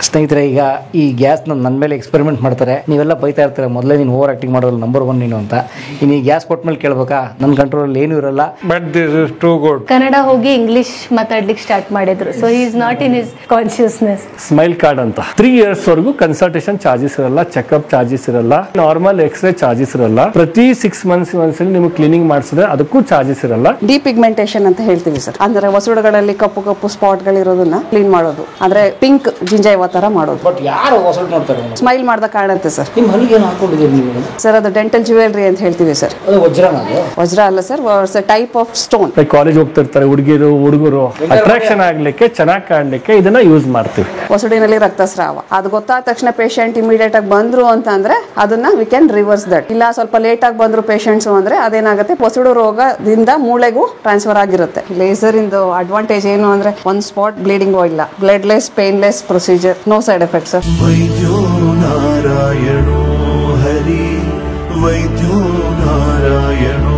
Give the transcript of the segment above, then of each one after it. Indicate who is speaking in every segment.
Speaker 1: ಸ್ನೇಹಿತರೆ, ಈಗ ಈ ಗ್ಯಾಸ್ ನನ್ನ ಮೇಲೆ ಎಕ್ಸ್ಪೆರಿಮೆಂಟ್ ಮಾಡ್ತಾರೆ. ನೀವೆಲ್ಲ ಬೈತಾ ಇರ್ತಾರೆ, ಮೊದಲೇ ನೀನು ಓವರ್ ಆಕ್ಟಿಂಗ್ ಮಾಡೋಲ್ಲ, ನಂಬರ್ 1 ನೀನು ಅಂತ. ಇನ್ನು ಈ ಗ್ಯಾಸ್ ಕೊಟ್ಟ ಮೇಲೆ ಕೇಳ್ಬೇಕಾ? ನನ್ನ ಕಂಟ್ರೋಲ್ ಏನೂ ಇರಲ್ಲ.
Speaker 2: But this is too good.
Speaker 3: Kannada ಹೋಗಿ ಇಂಗ್ಲಿಷ್ ಮಾತಾಡ್ಲಿಕ್ಕೆ ಸ್ಟಾರ್ಟ್ ಮಾಡಿದ್ರು. So he is not in his consciousness.
Speaker 2: Smile card ಅಂತ 3 years ವರೆಗೂ ಕನ್ಸಲ್ಟೇಷನ್ ಚಾರ್ಜಸ್ ಇರಲ್ಲ, ಚೆಕ್ಅಪ್ ಚಾರ್ಜಸ್ ಇರಲ್ಲ, ನಾರ್ಮಲ್ ಎಕ್ಸ್ರೇ ಚಾರ್ಜಸ್ ಇರಲ್ಲ. ಪ್ರತಿ 6 months ಒಂದ್ಸಲಿ ನಿಮ್ಗೆ ಕ್ಲೀನಿಂಗ್ ಮಾಡಿಸಿದ್ರೆ ಅದಕ್ಕೂ ಚಾರ್ಜಸ್ ಇರಲ್ಲ.
Speaker 4: ಡಿಪಿಗ್ಮೆಂಟೇಷನ್ ಅಂತ ಹೇಳ್ತೀವಿ ಸರ್. ಅಂದ್ರೆ ಹೊಸಡುಗಳಲ್ಲಿ ಕಪ್ಪು ಕಪ್ಪು ಸ್ಪಾಟ್ ಗಳಿರೋದನ್ನ ಕ್ಲೀನ್ ಮಾಡೋದು, ಅಂದ್ರೆ ಪಿಂಕ್ ಜಿಂಜೈವ ತರ ಮಾಡೋದು.
Speaker 1: ಬಟ್ ಯಾರು ಹೊಸಲು ನೋಡ್ತಾರೆ?
Speaker 4: ಸ್ಮೈಲ್ ಮಾಡ್ದ ಕಾಣುತ್ತೆ ಸರ್.
Speaker 1: ನಿಮ್ಮ ಹಲ್ಲಿಗೆ ಏನು ಹಾಕೊಂಡಿದ್ದೀರಿ ನೀವು?
Speaker 4: ಸರ್ ಅದು ಡೆಂಟಲ್ ಜ್ಯುವೆಲ್ರಿ ಅಂತ ಹೇಳ್ತೀವಿ ಸರ್.
Speaker 1: ಅದು ವಜ್ರನ? ಅದು
Speaker 4: ವಜ್ರ ಅಲ್ಲ sir, type of stone.
Speaker 2: College ಹೋಗ್ತಿರ್ತಾರೆ ಹುಡುಗಿರು ಹುಡುಗರು, ಅಟ್ರಾಕ್ಷನ್ ಆಗ್ಲಿಕ್ಕೆ, ಚೆನ್ನಾಗಿ ಕಾಣ್ಲಿಕ್ಕೆ ಇದನ್ನ ಯೂಸ್ ಮಾಡ್ತೀವಿ.
Speaker 4: ಹೊಸಡಿನಲ್ಲಿ ರಕ್ತಸ್ರಾವ ಅದು ಗೊತ್ತಾದ ತಕ್ಷಣ ಪೇಷಂಟ್ ಇಮಿಡಿಯೇಟ್ ಆಗಿ ಬಂದ್ರು ಅಂತ ಅಂದ್ರೆ ಅದನ್ನ ವಿ ಕ್ಯಾನ್ ರಿವರ್ಸ್ ದಟ್. ಇಲ್ಲ ಸ್ವಲ್ಪ ಲೇಟ್ ಆಗಿ ಬಂದ್ರು ಪೇಷಂಟ್ಸ್ ಅಂದ್ರೆ ಅದೇನಾಗುತ್ತೆ, ಹೊಸಡು ರೋಗದಿಂದ ಮೂಳೆಗೂ ಟ್ರಾನ್ಸ್ಫರ್ ಆಗಿರುತ್ತೆ. ಲೇಸರ್ ಇಂದು ಅಡ್ವಾಂಟೇಜ್ ಏನು ಅಂದ್ರೆ ಒಂದು ಸ್ಪಾಟ್ ಬ್ಲೀಡಿಂಗ್ ಇಲ್ಲ, bloodless painless procedure, no side effect sir.
Speaker 5: ವೈದ್ಯೋ ನಾರಾಯಣೋ ಹರಿ, ವೈದ್ಯೋ ನಾರಾಯಣೋ.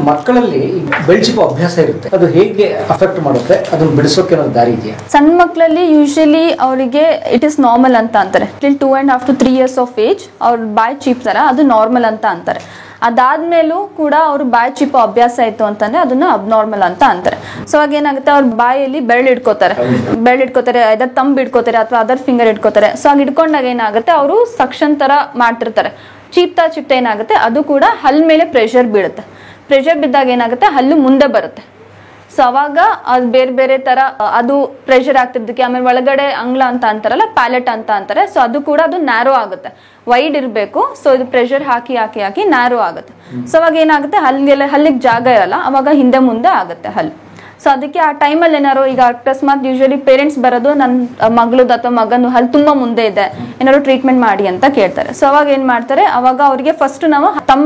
Speaker 1: ಮಕ್ಕಳಲ್ಲಿ ಬೆಳೆಸಿಕೋ ಅಭ್ಯಾಸ ಇರುತ್ತೆ, ಅದು ಹೇಗೆ ಅಫೆಕ್ಟ್ ಮಾಡುತ್ತೆ? ಅದನ್ನ ಬಿಡಿಸೋಕೆ ಏನಾದ್ರು ದಾರಿ ಇದೆಯಾ?
Speaker 6: ಸಣ್ಣ ಮಕ್ಕಳಲ್ಲಿ ಯೂಶಲಿ ಅವರಿಗೆ ಇಟ್ ಇಸ್ ನಾರ್ಮಲ್ ಅಂತ ಅಂತಾರೆ. Till 2.5 to 3 years of age ಅವ್ರ ಬಾಯಿ ಚೀಪ್ತಾರೆ, ಅದು ನಾರ್ಮಲ್ ಅಂತ ಅಂತಾರೆ. ಅದಾದ್ಮೇಲೂ ಕೂಡ ಅವ್ರು ಬಾಯಿ ಚೀಪೋ ಅಭ್ಯಾಸ ಆಯ್ತು ಅಂತಂದ್ರೆ ಅದನ್ನ ಅಬ್ನಾರ್ಮಲ್ ಅಂತ ಅಂತಾರೆ. ಸೊ ಅವಾಗ ಏನಾಗುತ್ತೆ, ಅವ್ರ ಬಾಯಲ್ಲಿ ಬೆರಳು ಇಟ್ಕೋತಾರೆ, ಅದರ ತಂಬ್ ಇಟ್ಕೋತಾರೆ ಅಥವಾ ಅದರ್ ಫಿಂಗರ್ ಇಟ್ಕೋತಾರೆ. ಸೊ ಆಗ ಇಟ್ಕೊಂಡಾಗ ಏನಾಗುತ್ತೆ, ಅವರು ಸಕ್ಷನ್ ತರ ಮಾಡ್ತಿರ್ತಾರೆ. ಚೀಪ್ತಾ ಏನಾಗುತ್ತೆ, ಅದು ಕೂಡ ಹಲ್ ಮೇಲೆ ಪ್ರೆಷರ್ ಬೀಳುತ್ತೆ. ಪ್ರೆಷರ್ ಬಿದ್ದಾಗ ಏನಾಗುತ್ತೆ, ಹಲ್ಲು ಮುಂದೆ ಬರುತ್ತೆ. ಸೊ ಅವಾಗ ಅದು ಬೇರೆ ಬೇರೆ ತರ ಅದು ಪ್ರೆಷರ್ ಆಗ್ತಿದ್ದಕ್ಕೆ, ಆಮೇಲೆ ಒಳಗಡೆ ಅಂಗ್ಲ ಅಂತ ಅಂತಾರಲ್ಲ, ಪ್ಯಾಲೆಟ್ ಅಂತ ಅಂತಾರೆ. ಸೊ ಅದು ಕೂಡ ಅದು ನ್ಯಾರೋ ಆಗುತ್ತೆ, ವೈಡ್ ಇರಬೇಕು. ಸೊ ಇದು ಪ್ರೆಷರ್ ಹಾಕಿ ಹಾಕಿ ಹಾಕಿ ನ್ಯಾರೋ ಆಗುತ್ತೆ. ಸೊ ಅವಾಗ ಏನಾಗುತ್ತೆ, ಹಲ್ಲಿಗೆ ಜಾಗ ಇರಲ್ಲ, ಅವಾಗ ಹಿಂದೆ ಮುಂದೆ ಆಗುತ್ತೆ ಹಲ್ಲು. ಸೊ ಅದಕ್ಕೆ ಆ ಟೈಮಲ್ಲಿ ಏನಾರು ಈಗ ಅಕಸ್ಮಾತ್ ಯೂಶಲಿ ಪೇರೆಂಟ್ಸ್ ಬರೋದು, ನನ್ನ ಮಗಳದು ಅಥವಾ ಮಗನು ಹಲ್ಲು ತುಂಬಾ ಮುಂದೆ ಇದೆ, ಏನಾದ್ರು ಟ್ರೀಟ್ಮೆಂಟ್ ಮಾಡಿ ಅಂತ ಕೇಳ್ತಾರೆ. ಸೊ ಅವಾಗ ಏನ್ ಮಾಡ್ತಾರೆ, ಅವಾಗ ಅವರಿಗೆ ಫಸ್ಟ್ ನಾವು ತಮ್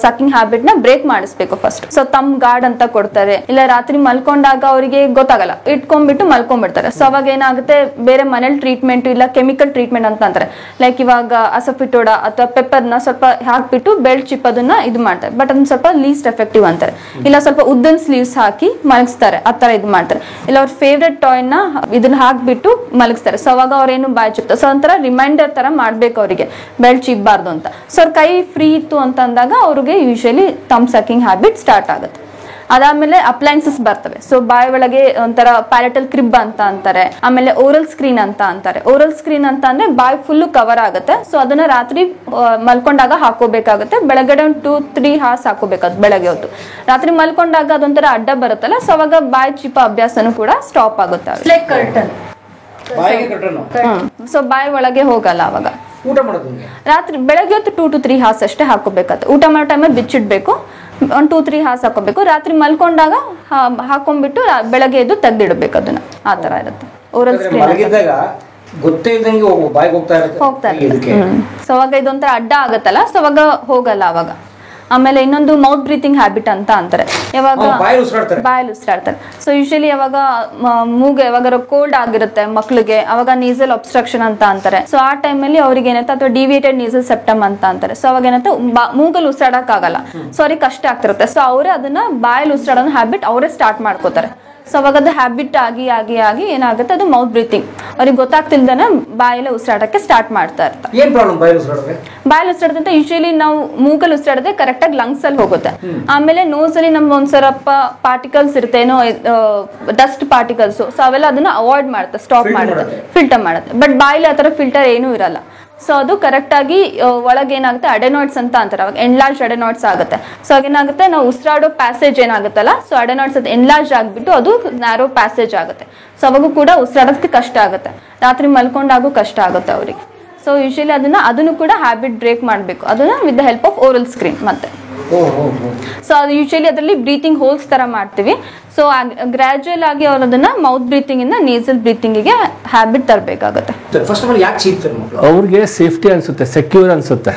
Speaker 6: ಸಕಿಂಗ್ ಹ್ಯಾಬಿಟ್ ನ ಬ್ರೇಕ್ ಮಾಡಿಸ್ಬೇಕು ಫಸ್ಟ್. ಸೊ ತಮ್ ಗಾರ್ಡ್ ಅಂತ ಕೊಡ್ತಾರೆ, ಇಲ್ಲ ರಾತ್ರಿ ಮಲ್ಕೊಂಡಾಗ ಅವರಿಗೆ ಗೊತ್ತಾಗಲ್ಲ, ಇಟ್ಕೊಂಡ್ಬಿಟ್ಟು ಮಲ್ಕೊಂಡ್ಬಿಡ್ತಾರೆ. ಸೊ ಅವಾಗ ಏನಾಗುತ್ತೆ, ಬೇರೆ ಮನೇಲಿ ಟ್ರೀಟ್ಮೆಂಟ್ ಇಲ್ಲ ಕೆಮಿಕಲ್ ಟ್ರೀಟ್ಮೆಂಟ್ ಅಂತ ಅಂತಾರೆ. ಲೈಕ್ ಇವಾಗ ಅಸಫಿಟೋಡ ಅಥವಾ ಪೆಪ್ಪರ್ನ ಸ್ವಲ್ಪ ಹಾಕ್ಬಿಟ್ಟು ಬೆಲ್ಟ್ ಚಿಪ್ ಅದನ್ನ ಇದು ಮಾಡ್ತಾರೆ, ಬಟ್ ಅದನ್ನ ಸ್ವಲ್ಪ ಲೀಸ್ಟ್ ಎಫೆಕ್ಟಿವ್ ಅಂತಾರೆ. ಇಲ್ಲ ಸ್ವಲ್ಪ ಉದ್ದನ್ ಸ್ಲೀವ್ಸ್ ಹಾಕಿ ಮಲಗಿಸ್ತಾರೆ, ಆ ತರ ಇದು ಮಾಡ್ತಾರೆ. ಇಲ್ಲ ಅವ್ರ ಫೇವ್ರೆಟ್ ಟಾಯ್ ನ ಇದನ್ನ ಹಾಕ್ಬಿಟ್ಟು ಮಲಗಿಸ್ತಾರೆ. ಸೊ ಅವಾಗ ಅವ್ರೇನು ಬಾಯ್ ಚಿಪ್ತಾರೆ. ಸೊ ಒಂಥರ ರಿಮೈಂಡರ್ ತರ ಮಾಡ್ಬೇಕು ಅವರಿಗೆ, ಬೆಲ್ಟ್ ಚಿಪ್ಬಾರ್ದು ಅಂತ. ಸೊ ಅವ್ರ ಕೈ ಫ್ರೀ ಇತ್ತು ಅಂತ ಅಂದಾಗ ಅವ್ರಿಗೆ ಯೂಶಲಿ ತಮ್ ಸಕಿಂಗ್ ಹ್ಯಾಬಿಟ್ ಸ್ಟಾರ್ಟ್ ಆಗುತ್ತೆ. ಅದಾದ್ಮೇಲೆ ಅಪ್ಲೈನ್ಸಸ್ ಬರ್ತವೆ. ಸೊ ಬಾಯಿ ಒಳಗೆ ಒಂಥರ ಪ್ಯಾಲೆಟಲ್ ಕ್ರಿಬ್ ಅಂತ ಅಂತಾರೆ, ಆಮೇಲೆ ಓರಲ್ ಸ್ಕ್ರೀನ್ ಅಂತ ಅಂತಾರೆ. ಓರಲ್ ಸ್ಕ್ರೀನ್ ಅಂತ ಅಂದ್ರೆ ಬಾಯಿ ಫುಲ್ ಕವರ್ ಆಗುತ್ತೆ. ಸೊ ಅದನ್ನ ರಾತ್ರಿ ಮಲ್ಕೊಂಡಾಗ ಹಾಕೋಬೇಕಾಗುತ್ತೆ, ಬೆಳಗಡೆ ಒಂದು 2-3 hours ಹಾಕೋಬೇಕಾಗುತ್ತೆ ಬೆಳಗ್ಗೆ ಹೊತ್ತು. ರಾತ್ರಿ ಮಲ್ಕೊಂಡಾಗ ಅದೊಂಥರ ಅಡ್ಡ ಬರುತ್ತಲ್ಲ, ಸೊ ಅವಾಗ ಬಾಯಿ ಚಿಪ್ಪ ಅಭ್ಯಾಸನೂ ಕೂಡ ಸ್ಟಾಪ್ ಆಗುತ್ತೆ.
Speaker 3: Like curtain.
Speaker 6: ಸೊ ಬಾಯಿ ಒಳಗೆ ಹೋಗಲ್ಲ ಅವಾಗ.
Speaker 1: ಊಟ ಮಾಡೋದು
Speaker 6: ರಾತ್ರಿ ಬೆಳಗ್ಗೆ ಹೊತ್ತು 2 to 3 hours ಅಷ್ಟೇ ಹಾಕೋಬೇಕಾಗುತ್ತೆ. ಊಟ ಮಾಡೋ ಟೈಮಲ್ಲಿ ಬಿಚ್ಚಿಡ್ಬೇಕು, 1 to 3 hours ಹಾಕೋಬೇಕು. ರಾತ್ರಿ ಮಲ್ಕೊಂಡಾಗ ಹಾಕೊಂಡ್ಬಿಟ್ಟು ಬೆಳಗ್ಗೆ ಎದ್ದು ತೆಗ್ದಿಡ್ಬೇಕು ಅದನ್ನ. ಆ ತರ ಇರುತ್ತೆ ಓರಲ್ ಸ್ಕ್ರೀನ್.
Speaker 1: ಗೊತ್ತೇ ಇದ್ದಂಗೆ ಬಾಯಿಗೆ ಹೋಗ್ತಾ ಇರುತ್ತೆ.
Speaker 6: ಸೊ ಅವಾಗ ಇದೊಂಥರ ಅಡ್ಡ ಆಗತ್ತಲ್ಲ, ಸೊ ಅವಾಗ ಹೋಗಲ್ಲ ಅವಾಗ. ಆಮೇಲೆ ಇನ್ನೊಂದು ಮೌತ್ ಬ್ರೀತಿಂಗ್ ಹ್ಯಾಬಿಟ್ ಅಂತ ಅಂತಾರೆ. ಯಾವಾಗ ಬಾಯಲ್ಲಿ ಉಸಿರಾಡ್ತಾರೆ. ಸೊ ಯೂಶಲಿ ಯಾವಾಗ ಮೂಗು ಯಾವಾಗ ಕೋಲ್ಡ್ ಆಗಿರುತ್ತೆ ಮಕ್ಳಿಗೆ, ಅವಾಗ ನೀಸಲ್ ಅಬ್ಸ್ಟ್ರಕ್ಷನ್ ಅಂತ ಅಂತಾರೆ. ಸೊ ಆ ಟೈಮಲ್ಲಿ ಅವ್ರಿಗೆ ಏನತ್ತೆ, ಅಥವಾ ಡಿವಿಯೇಟೆಡ್ ನೀಸಲ್ ಸೆಪ್ಟಮ್ ಅಂತ ಅಂತಾರೆ. ಸೊ ಅವಾಗ ಏನತ್ತೆ, ಮೂಗಲ್ಲಿ ಉಸಿರಾಡಕ್ ಆಗಲ್ಲ. ಸೊ ಅವ್ರಿಗೆ ಕಷ್ಟ ಆಗ್ತಿರುತ್ತೆ. ಸೊ ಅವರೇ ಅದನ್ನ ಬಾಯಲ್ಲಿ ಉಸಿರಾಡೋ ಹ್ಯಾಬಿಟ್ ಅವರೇ ಸ್ಟಾರ್ಟ್ ಮಾಡ್ಕೋತಾರೆ. ಸೊ ಅವಾಗ ಅದು ಹ್ಯಾಬಿಟ್ ಆಗಿ ಆಗಿ ಆಗಿ ಏನಾಗುತ್ತೆ, ಅದು ಮೌತ್ ಬ್ರೀತಿಂಗ್ ಅವ್ರಿಗೆ ಗೊತ್ತಾಗ್ತಿಲ್ದೇನೆ ಬಾಯಲ್ಲಿ ಉಸಿರಾಡಕ್ಕೆ ಸ್ಟಾರ್ಟ್ ಮಾಡ್ತಾ ಇರ್ತಾರೆ. ಬಾಯಲ್ಲಿ ಉಸಿರಾಡೋದಂತ ಯೂಶಲಿ ನಾವು ಮೂಗಲ್ಲಿ ಉಸಿರಾಡೋದೇ ಕರೆಕ್ಟ್ ಆಗಿ ಲಂಗ್ಸ್ ಅಲ್ಲಿ ಹೋಗುತ್ತೆ. ಆಮೇಲೆ ನೋಸ್ ಅಲ್ಲಿ ನಮ್ಗೆ ಒಂದ್ ಸ್ವಲ್ಪ ಪಾರ್ಟಿಕಲ್ಸ್ ಇರುತ್ತೆ, ಏನೋ ಡಸ್ಟ್ ಪಾರ್ಟಿಕಲ್ಸ್. ಸೊ ಅವೆಲ್ಲ ಅದನ್ನ ಅವಾಯ್ಡ್ ಮಾಡುತ್ತೆ, ಸ್ಟಾಪ್ ಮಾಡುತ್ತೆ, ಫಿಲ್ಟರ್ ಮಾಡುತ್ತೆ. ಬಟ್ ಬಾಯಲ್ಲಿ ಆ ತರ ಫಿಲ್ಟರ್ ಏನೂ ಇರಲ್ಲ. ಸೊ ಅದು ಕರೆಕ್ಟ್ ಆಗಿ ಒಳಗೆ ಏನಾಗುತ್ತೆ, ಅಡೆನಾಯ್ಡ್ಸ್ ಅಂತ ಅಂತಾರೆ. ಅವಾಗ ಎನ್ಲಾರ್ಜ್ ಅಡೆನಾಯ್ಡ್ಸ್ ಆಗುತ್ತೆ. ಸೊ ಅವಾಗೇನಾಗುತ್ತೆ, ನಾವು ಉಸಿರಾಡೋ ಪ್ಯಾಸೇಜ್ ಏನಾಗುತ್ತಲ್ಲ, ಸೊ ಅಡೆನಾಯ್ಡ್ಸ್ ಅದು ಎನ್ಲಾರ್ಜ್ ಆಗ್ಬಿಟ್ಟು ಅದು ನ್ಯಾರೋ ಪ್ಯಾಸೇಜ್ ಆಗುತ್ತೆ. ಸೊ ಅವಾಗೂ ಕೂಡ ಉಸಿರಾಡೋದಕ್ಕೆ ಕಷ್ಟ ಆಗುತ್ತೆ, ರಾತ್ರಿ ಮಲ್ಕೊಂಡಾಗೂ ಕಷ್ಟ ಆಗುತ್ತೆ ಅವರಿಗೆ. ಸೊ ಯೂಶಲಿ ಅದನ್ನು ಕೂಡ ಹ್ಯಾಬಿಟ್ ಬ್ರೇಕ್ ಮಾಡಬೇಕು, ಅದನ್ನ with the help of oral screen. ಮತ್ತೆ ಸೊ ಅದು ಯೂಶಲಿ ಅದರಲ್ಲಿ ಬ್ರೀತಿಂಗ್ ಹೋಲ್ಸ್ ತರ ಮಾಡ್ತೀವಿ. ಸೊ ಗ್ರಾಜುಯಲ್ ಆಗಿ ಅವ್ರು ಅದನ್ನ ಮೌತ್ ಬ್ರೀತಿಂಗ್ ಇಂದ ನೇಸಲ್ ಬ್ರೀತಿಂಗ್ ಗೆ ಹ್ಯಾಬಿಟ್ ತರಬೇಕಾಗುತ್ತೆ.
Speaker 2: ಅವ್ರಿಗೆ ಸೇಫ್ಟಿ ಅನ್ಸುತ್ತೆ, ಸೆಕ್ಯೂರ್ ಅನ್ಸುತ್ತೆ,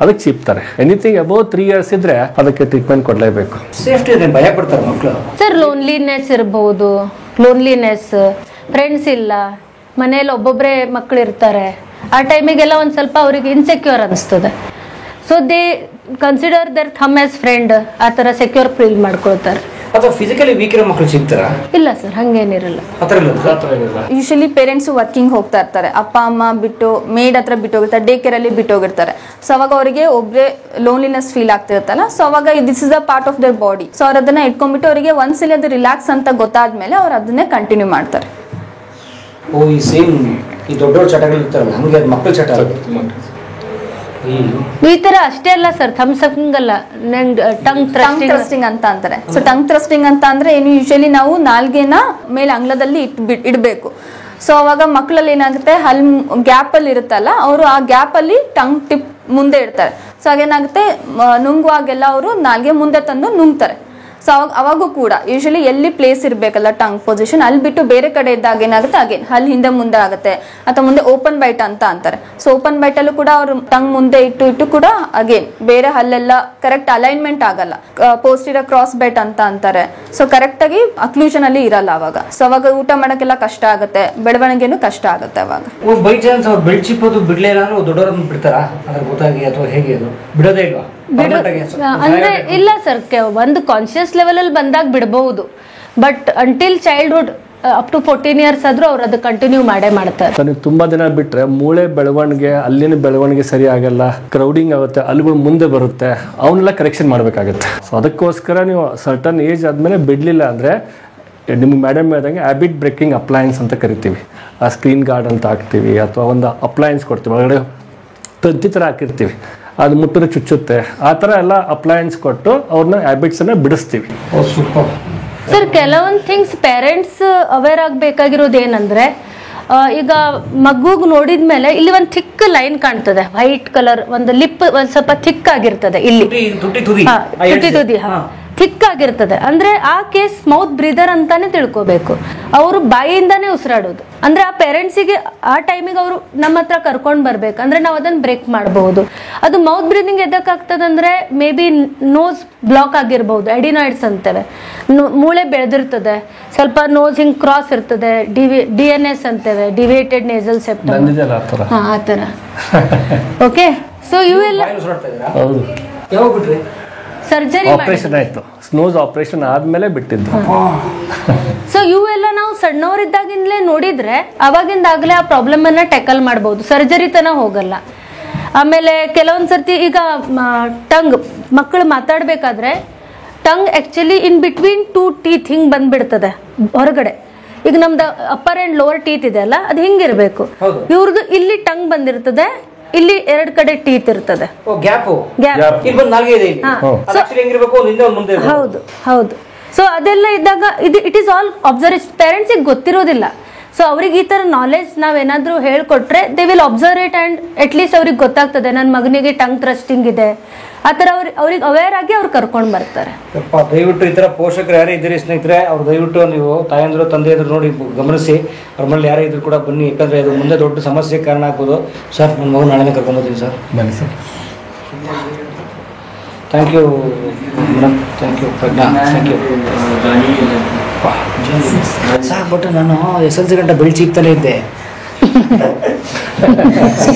Speaker 2: ಅದಕ್ಕೆ ಚೀಪ್ತಾರೆ. ಎನಿಥಿಂಗ್ ಅಬೌವ್ 3 years ಇದ್ರೆ ಅದಕ್ಕೆ ಟ್ರೀಟ್ಮೆಂಟ್ ಕೊಡ್ಲೇಬೇಕು.
Speaker 1: ಸೇಫ್ಟಿ ಭಯ ಪಡ್ತಾರೆ ಮಕ್ಕಳು.
Speaker 3: ಸರ್ ಲೋನ್ಲಿನೆಸ್ ಇರಬಹುದು, ಲೋನ್ಲಿನೆಸ್, ಫ್ರೆಂಡ್ಸ್ ಇಲ್ಲ, ಮನೇಲಿ ಒಬ್ಬೊಬ್ಬರೇ ಮಕ್ಕಳು ಇರ್ತಾರೆ. ಆ ಟೈಮಿಗೆಲ್ಲ ಒಂದ್ ಸ್ವಲ್ಪ ಅವ್ರಿಗೆ ಇನ್ಸೆಕ್ಯೂರ್ ಅನಿಸ್ತದೆ. So they consider there them as friend, ಆ ಥರ ಸೆಕ್ಯೂರ್ ಫೀಲ್ ಮಾಡ್ಕೊಳ್ತಾರೆ.
Speaker 1: ಅಥವಾ ಫಿಸಿಕಲಿ ವೀಕ್ ಇರೋ ಮಕ್ಕಳು ಸಿಗ್ತಾರಾ?
Speaker 3: ಇಲ್ಲ ಸರ್, ಹಂಗೇನಿರಲ್ಲ.
Speaker 1: ಆ ಥರ ಇಲ್ಲ.
Speaker 6: ಯೂಶಲಿ ಪೇರೆಂಟ್ಸ್ ವರ್ಕಿಂಗ್ ಹೋಗ್ತಾ ಇರ್ತಾರೆ, ಅಪ್ಪ ಅಮ್ಮ ಬಿಟ್ಟು ಮೇಡ್ ಹತ್ರ ಬಿಟ್ಟು ಹೋಗಿರ್ತಾರೆ, ಡೇ ಕೇರ್ ಅಲ್ಲಿ ಬಿಟ್ಟು ಹೋಗಿರ್ತಾರೆ. ಸೊ ಅವಾಗ ಅವರಿಗೆ ಒಬ್ಬರೇ ಲೋನ್ಲಿನೆಸ್ ಫೀಲ್ ಆಗ್ತಿರುತ್ತಲ್ಲ, ಸೊ ಅವಾಗ this is a part of there body. So ಅವ್ರು ಅದನ್ನ ಇಟ್ಕೊಂಡ್ಬಿಟ್ಟು ಅವರಿಗೆ ಒಂದ್ಸಲಿ ಅದು ರಿಲ್ಯಾಕ್ಸ್ ಅಂತ ಗೊತ್ತಾದ್ಮೇಲೆ ಅವ್ರು ಅದನ್ನೇ ಕಂಟಿನ್ಯೂ ಮಾಡ್ತಾರೆ.
Speaker 1: ಓ, ಈ ಸೇಮ್ ಈ ದೊಡ್ಡ ಚಟಗಳು ಇರ್ತಾರಲ್ಲ, ಹಂಗೆ ಅದು ಮಕ್ಕಳ ಚಟ.
Speaker 3: ಈ ತರ ಅಷ್ಟೇ ಅಲ್ಲ ಸರ್, ಥಮ್ಸಪ್ಪಿಂಗ್ ಅಲ್ಲ, ಟಂಗ್
Speaker 6: ಥ್ರಸ್ಟಿಂಗ್ ಅಂತ ಅಂತಾರೆ. ಸೊ ಟಂಗ್ ಥ್ರಸ್ಟಿಂಗ್ ಅಂತ ಅಂದ್ರೆ ಏನು, ಯೂಶಲಿ ನಾವು ನಾಲ್ಗೆನ ಮೇಲೆ ಅಂಗ್ಲದಲ್ಲಿ ಇಡಬೇಕು. ಸೊ ಅವಾಗ ಮಕ್ಕಳಲ್ಲಿ ಏನಾಗುತ್ತೆ, ಗ್ಯಾಪ್ ಅಲ್ಲಿ ಇರುತ್ತಲ್ಲ, ಅವರು ಆ ಗ್ಯಾಪ್ ಅಲ್ಲಿ ಟಂಗ್ ಟಿಪ್ ಮುಂದೆ ಇಡ್ತಾರೆ. ಸೊ ಹಾಗೇನಾಗುತ್ತೆ, ನುಂಗುವಾಗೆಲ್ಲ ಅವರು ನಾಲ್ಗೆ ಮುಂದೆ ತಂದು ನುಂಗ್ತಾರೆ. ಸೊ ಅವಾಗೂ ಕೂಡ ಯೂಶಲಿ ಎಲ್ಲಿ ಪ್ಲೇಸ್ ಇರಬೇಕಲ್ಲ ಟಂಗ್ ಪೊಸಿಷನ್, ಅಲ್ಲಿ ಬಿಟ್ಟು ಬೇರೆ ಕಡೆ ಇದ್ದಾಗ ಏನಾಗುತ್ತೆ, ಅಗೇನ್ ಹಲ್ ಹಿಂದೆ ಮುಂದೆ ಆಗುತ್ತೆ, ಅಥವಾ ಮುಂದೆ ಓಪನ್ ಬೈಟ್ ಅಂತ ಅಂತಾರೆ. ಸೊ ಓಪನ್ ಬೈಟ್ ಅಲ್ಲೂ ಕೂಡ ಅವರು ಟಂಗ್ ಮುಂದೆ ಇಟ್ಟು ಕೂಡ ಅಗೇನ್ ಬೇರೆ ಹಲ್ಲೆಲ್ಲ ಕರೆಕ್ಟ್ ಅಲೈನ್ಮೆಂಟ್ ಆಗಲ್ಲ. ಪೋಸ್ಟಿರೋ ಕ್ರಾಸ್ ಬೈಟ್ ಅಂತ ಅಂತಾರೆ. ಸೊ ಕರೆಕ್ಟ್ ಆಗಿ ಅಕ್ಲೂಷನ್ ಅಲ್ಲಿ ಇರಲ್ಲ ಅವಾಗ. ಸೊ ಅವಾಗ ಊಟ ಮಾಡಕ್ಕೆಲ್ಲ ಕಷ್ಟ ಆಗುತ್ತೆ, ಬೆಳವಣಿಗೆನೂ ಕಷ್ಟ ಆಗುತ್ತೆ ಅವಾಗ.
Speaker 1: ಬೈ ಚಾನ್ಸ್ ಅವ್ರು ಬೆಳ್ ಚಿಪ್ಪೋದು ಬಿಡ್ಲೇ ಇಲ್ಲ ಅಂದ್ರೆ ದೊಡ್ಡವ್ರನ್ನ ಬಿಡ್ತಾರಾ ಅದ್ರ ಗೊತ್ತಾಗಿ, ಅಥವಾ ಹೇಗೆ ಅದು ಬಿಡೋದೇ ಇಲ್ವಾ?
Speaker 3: ಅಂದ್ರೆ ಇಲ್ಲ ಸರ್, ಒಂದು ಕಾನ್ಶಿಯಸ್ ಲೆವೆಲ್ ಅಲ್ಲಿ ಬಂದಾಗ ಬಿಡಬಹುದು, but until childhood up to 14 years ಆದ್ರೂ ಅವ್ರು ಅದು ಕಂಟಿನ್ಯೂ ಮಾಡೇ ಮಾಡ್ತಾರೆ.
Speaker 2: ನೀವು ತುಂಬಾ ದಿನ ಬಿಟ್ರೆ ಮೂಳೆ ಬೆಳವಣಿಗೆ, ಅಲ್ಲಿನ ಬೆಳವಣಿಗೆ ಸರಿ ಆಗಲ್ಲ, ಕ್ರೌಡಿಂಗ್ ಆಗುತ್ತೆ, ಅಲ್ಲಿಗಳು ಮುಂದೆ ಬರುತ್ತೆ, ಅವನ್ನೆಲ್ಲ ಕರೆಕ್ಷನ್ ಮಾಡಬೇಕಾಗುತ್ತೆ. ಸೊ ಅದಕ್ಕೋಸ್ಕರ ನೀವು ಸರ್ಟನ್ ಏಜ್ ಆದಮೇಲೆ ಬಿಡಲಿಲ್ಲ ಅಂದರೆ ನಿಮ್ಗೆ ಮೇಡಮ್ ಹೇಳ್ದಂಗೆ ಹ್ಯಾಬಿಟ್ ಬ್ರೇಕಿಂಗ್ ಅಪ್ಲಯನ್ಸ್ ಅಂತ ಕರಿತೀವಿ. ಆ ಸ್ಕ್ರೀನ್ ಗಾರ್ಡ್ ಅಂತ ಹಾಕ್ತೀವಿ, ಅಥವಾ ಒಂದು ಅಪ್ಲಯನ್ಸ್ ಕೊಡ್ತೀವಿ, ಒಳಗಡೆ ತಂತಿ ಥರ ಹಾಕಿರ್ತೀವಿ, ಅದು ಮುಟ್ಟಿದ್ರೆ ಚುಚ್ಚುತ್ತೆ, ಆ ಥರ ಎಲ್ಲ ಅಪ್ಲಯನ್ಸ್ ಕೊಟ್ಟು ಅವ್ರನ್ನ ಹ್ಯಾಬಿಟ್ಸನ್ನು ಬಿಡಿಸ್ತೀವಿ.
Speaker 3: ಸರ್, ಕೆಲವೊಂದು ಥಿಂಗ್ಸ್ ಪೇರೆಂಟ್ಸ್ ಅವೇರ್ ಆಗಬೇಕಾಗಿರೋದು ಏನಂದ್ರೆ, ಈಗ ಮಗುಗ್ ನೋಡಿದ್ಮೇಲೆ ಇಲ್ಲಿ ಒಂದು ಥಿಕ್ ಲೈನ್ ಕಾಣ್ತದೆ, ವೈಟ್ ಕಲರ್, ಒಂದು ಲಿಪ್ ಒಂದು ಸ್ವಲ್ಪ ಥಿಕ್ ಆಗಿರ್ತದೆ, ಇಲ್ಲಿ ತುಟಿ ತುದಿ ಥಿಕ್ ಆಗಿರ್ತದೆ. ಅಂದ್ರೆ ಆ ಕೇಸ್ ಮೌತ್ ಬ್ರೀದರ್ ಅಂತಾನೆ ತಿಳ್ಕೊಬೇಕು. ಅವರು ಬಾಯಿಯಿಂದಾನೇ ಉಸಿರಾಡೋದು. ಅಂದ್ರೆ ಆ ಪೇರೆಂಟ್ಸಿಗೆ ಆ ಟೈಮಿಗೆ ಅವರು ನಮ್ಮ ಹತ್ರ ಕರ್ಕೊಂಡು ಬರ್ಬೇಕು, ಅಂದ್ರೆ ನಾವು ಅದನ್ನ ಬ್ರೇಕ್ ಮಾಡಬಹುದು. ಅದು ಮೌತ್ ಬ್ರೀದಿಂಗ್ ಎದಕ್ಕಾಗ್ತದಂದ್ರೆ, ಮೇ ಬಿ ನೋಸ್ ಬ್ಲಾಕ್ ಆಗಿರ್ಬಹುದು, ಎಡಿನಾಯ್ಡ್ಸ್ ಅಂತೇವೆ, ಮೂಳೆ ಬೆಳೆದಿರ್ತದೆ, ಸ್ವಲ್ಪ ನೋಸ್ ಹಿಂಗ್ ಕ್ರಾಸ್ ಇರ್ತದೆ, DNS ಅಂತೇವೆ, ಡಿವಿಯೇಟೆಡ್ ನೇಸಲ್ ಸೆಪ್ಟಮ್, ಆ ತರ. ಓಕೆ, ಸೊ ಇವೆಲ್ಲ ಸರ್ಜರಿ
Speaker 2: ಆಪರೇಷನ್ ಆಯ್ತು, ಸ್ನೋಸ್ ಆಪರೇಷನ್ ಆದ್ಮೇಲೆ ಬಿಟ್ಟಿದ್ದು.
Speaker 3: ಸೊ ಇವೆಲ್ಲ ನಾವು ಸಣ್ಣವರಿದ್ದಾಗಿಂದಲೇ ನೋಡಿದ್ರೆ ಅವಾಗಿಂದಾಗಲೇ ಆ ಪ್ರಾಬ್ಲಮ್ ಅನ್ನ ಟ್ಯಾಕಲ್ ಮಾಡಬಹುದು, ಸರ್ಜರಿ ತನ ಹೋಗಲ್ಲ. ಆಮೇಲೆ ಕೆಲವೊಂದ್ಸರ್ತಿ ಈಗ ಟಂಗ್ ಮಕ್ಕಳು ಮಾತಾಡ್ಬೇಕಾದ್ರೆ tongue actually in between 2 teeth ಹಿಂಗ್ ಬಂದ್ಬಿಡ್ತದೆ ಹೊರಗಡೆ. ಈಗ ನಮ್ದು ಅಪ್ಪರ್ ಅಂಡ್ ಲೋವರ್ ಟೀತ್ ಇದೆ ಅಲ್ಲ, ಅದು ಹಿಂಗಿರ್ಬೇಕು. ಇವ್ರದ್ದು ಇಲ್ಲಿ ಟಂಗ್ ಬಂದಿರ್ತದೆ, ಇಲ್ಲಿ 2 ಕಡೆ ಟೀತ್ ಇರ್ತದೆ, ಹೌದು ಹೌದು. ಸೊ ಅದೆಲ್ಲ ಇದ್ದಾಗ it is all observation, parents ಗೊತ್ತಿರೋದಿಲ್ಲ. ಸೊ ಅವ್ರಿಗೆ ಈ ತರ ನಾಲೆಜ್ ನಾವೇನಾದ್ರೂ ಹೇಳ್ಕೊಟ್ರೆ they will observe it, and at least ಅವ್ರಿಗೆ ಗೊತ್ತಾಗ್ತದೆ ನನ್ನ ಮಗನಿಗೆ ಟಂಗ್ ಥ್ರಸ್ಟಿಂಗ್ ಇದೆ, ಆ ತರ ಅವ್ರಿಗೆ ಅವೇರ್ ಆಗಿ ಅವ್ರು ಕರ್ಕೊಂಡ್ ಬರ್ತಾರೆ.
Speaker 1: ದಯವಿಟ್ಟು ಈ ತರ ಪೋಷಕರು ಯಾರೇ ಇದ್ದೀರಿ ಸ್ನೇಹಿತರೆ, ಅವ್ರು ದಯವಿಟ್ಟು ನೀವು ತಾಯಂದ್ರು ತಂದೆಯಂದ್ರು ನೋಡಿ ಗಮನಿಸಿ, ಅವ್ರ ಮನೇಲಿ ಯಾರೇ ಇದ್ರು ಕೂಡ ಬನ್ನಿ, ಯಾಕಂದ್ರೆ ಇದು ಮುಂದೆ ದೊಡ್ಡ ಸಮಸ್ಯೆಗೆ ಕಾರಣ ಆಗ್ಬೋದು. ಸರ್, ನನ್ನ ಮಗು ನಾಳೆನೇ ಕರ್ಕೊಂಡು ಬರ್ತೀನಿ ಸರ್. ಬನ್ನಿ sir. Thank you madam, thank you Prajna, thank you. ಸಾಕು, ಬಟ್ ನಾನು SLC ಗಂಟೆ ಬೆಳಿ ಚೀಪ್ತಲೇ ಇದ್ದೆ.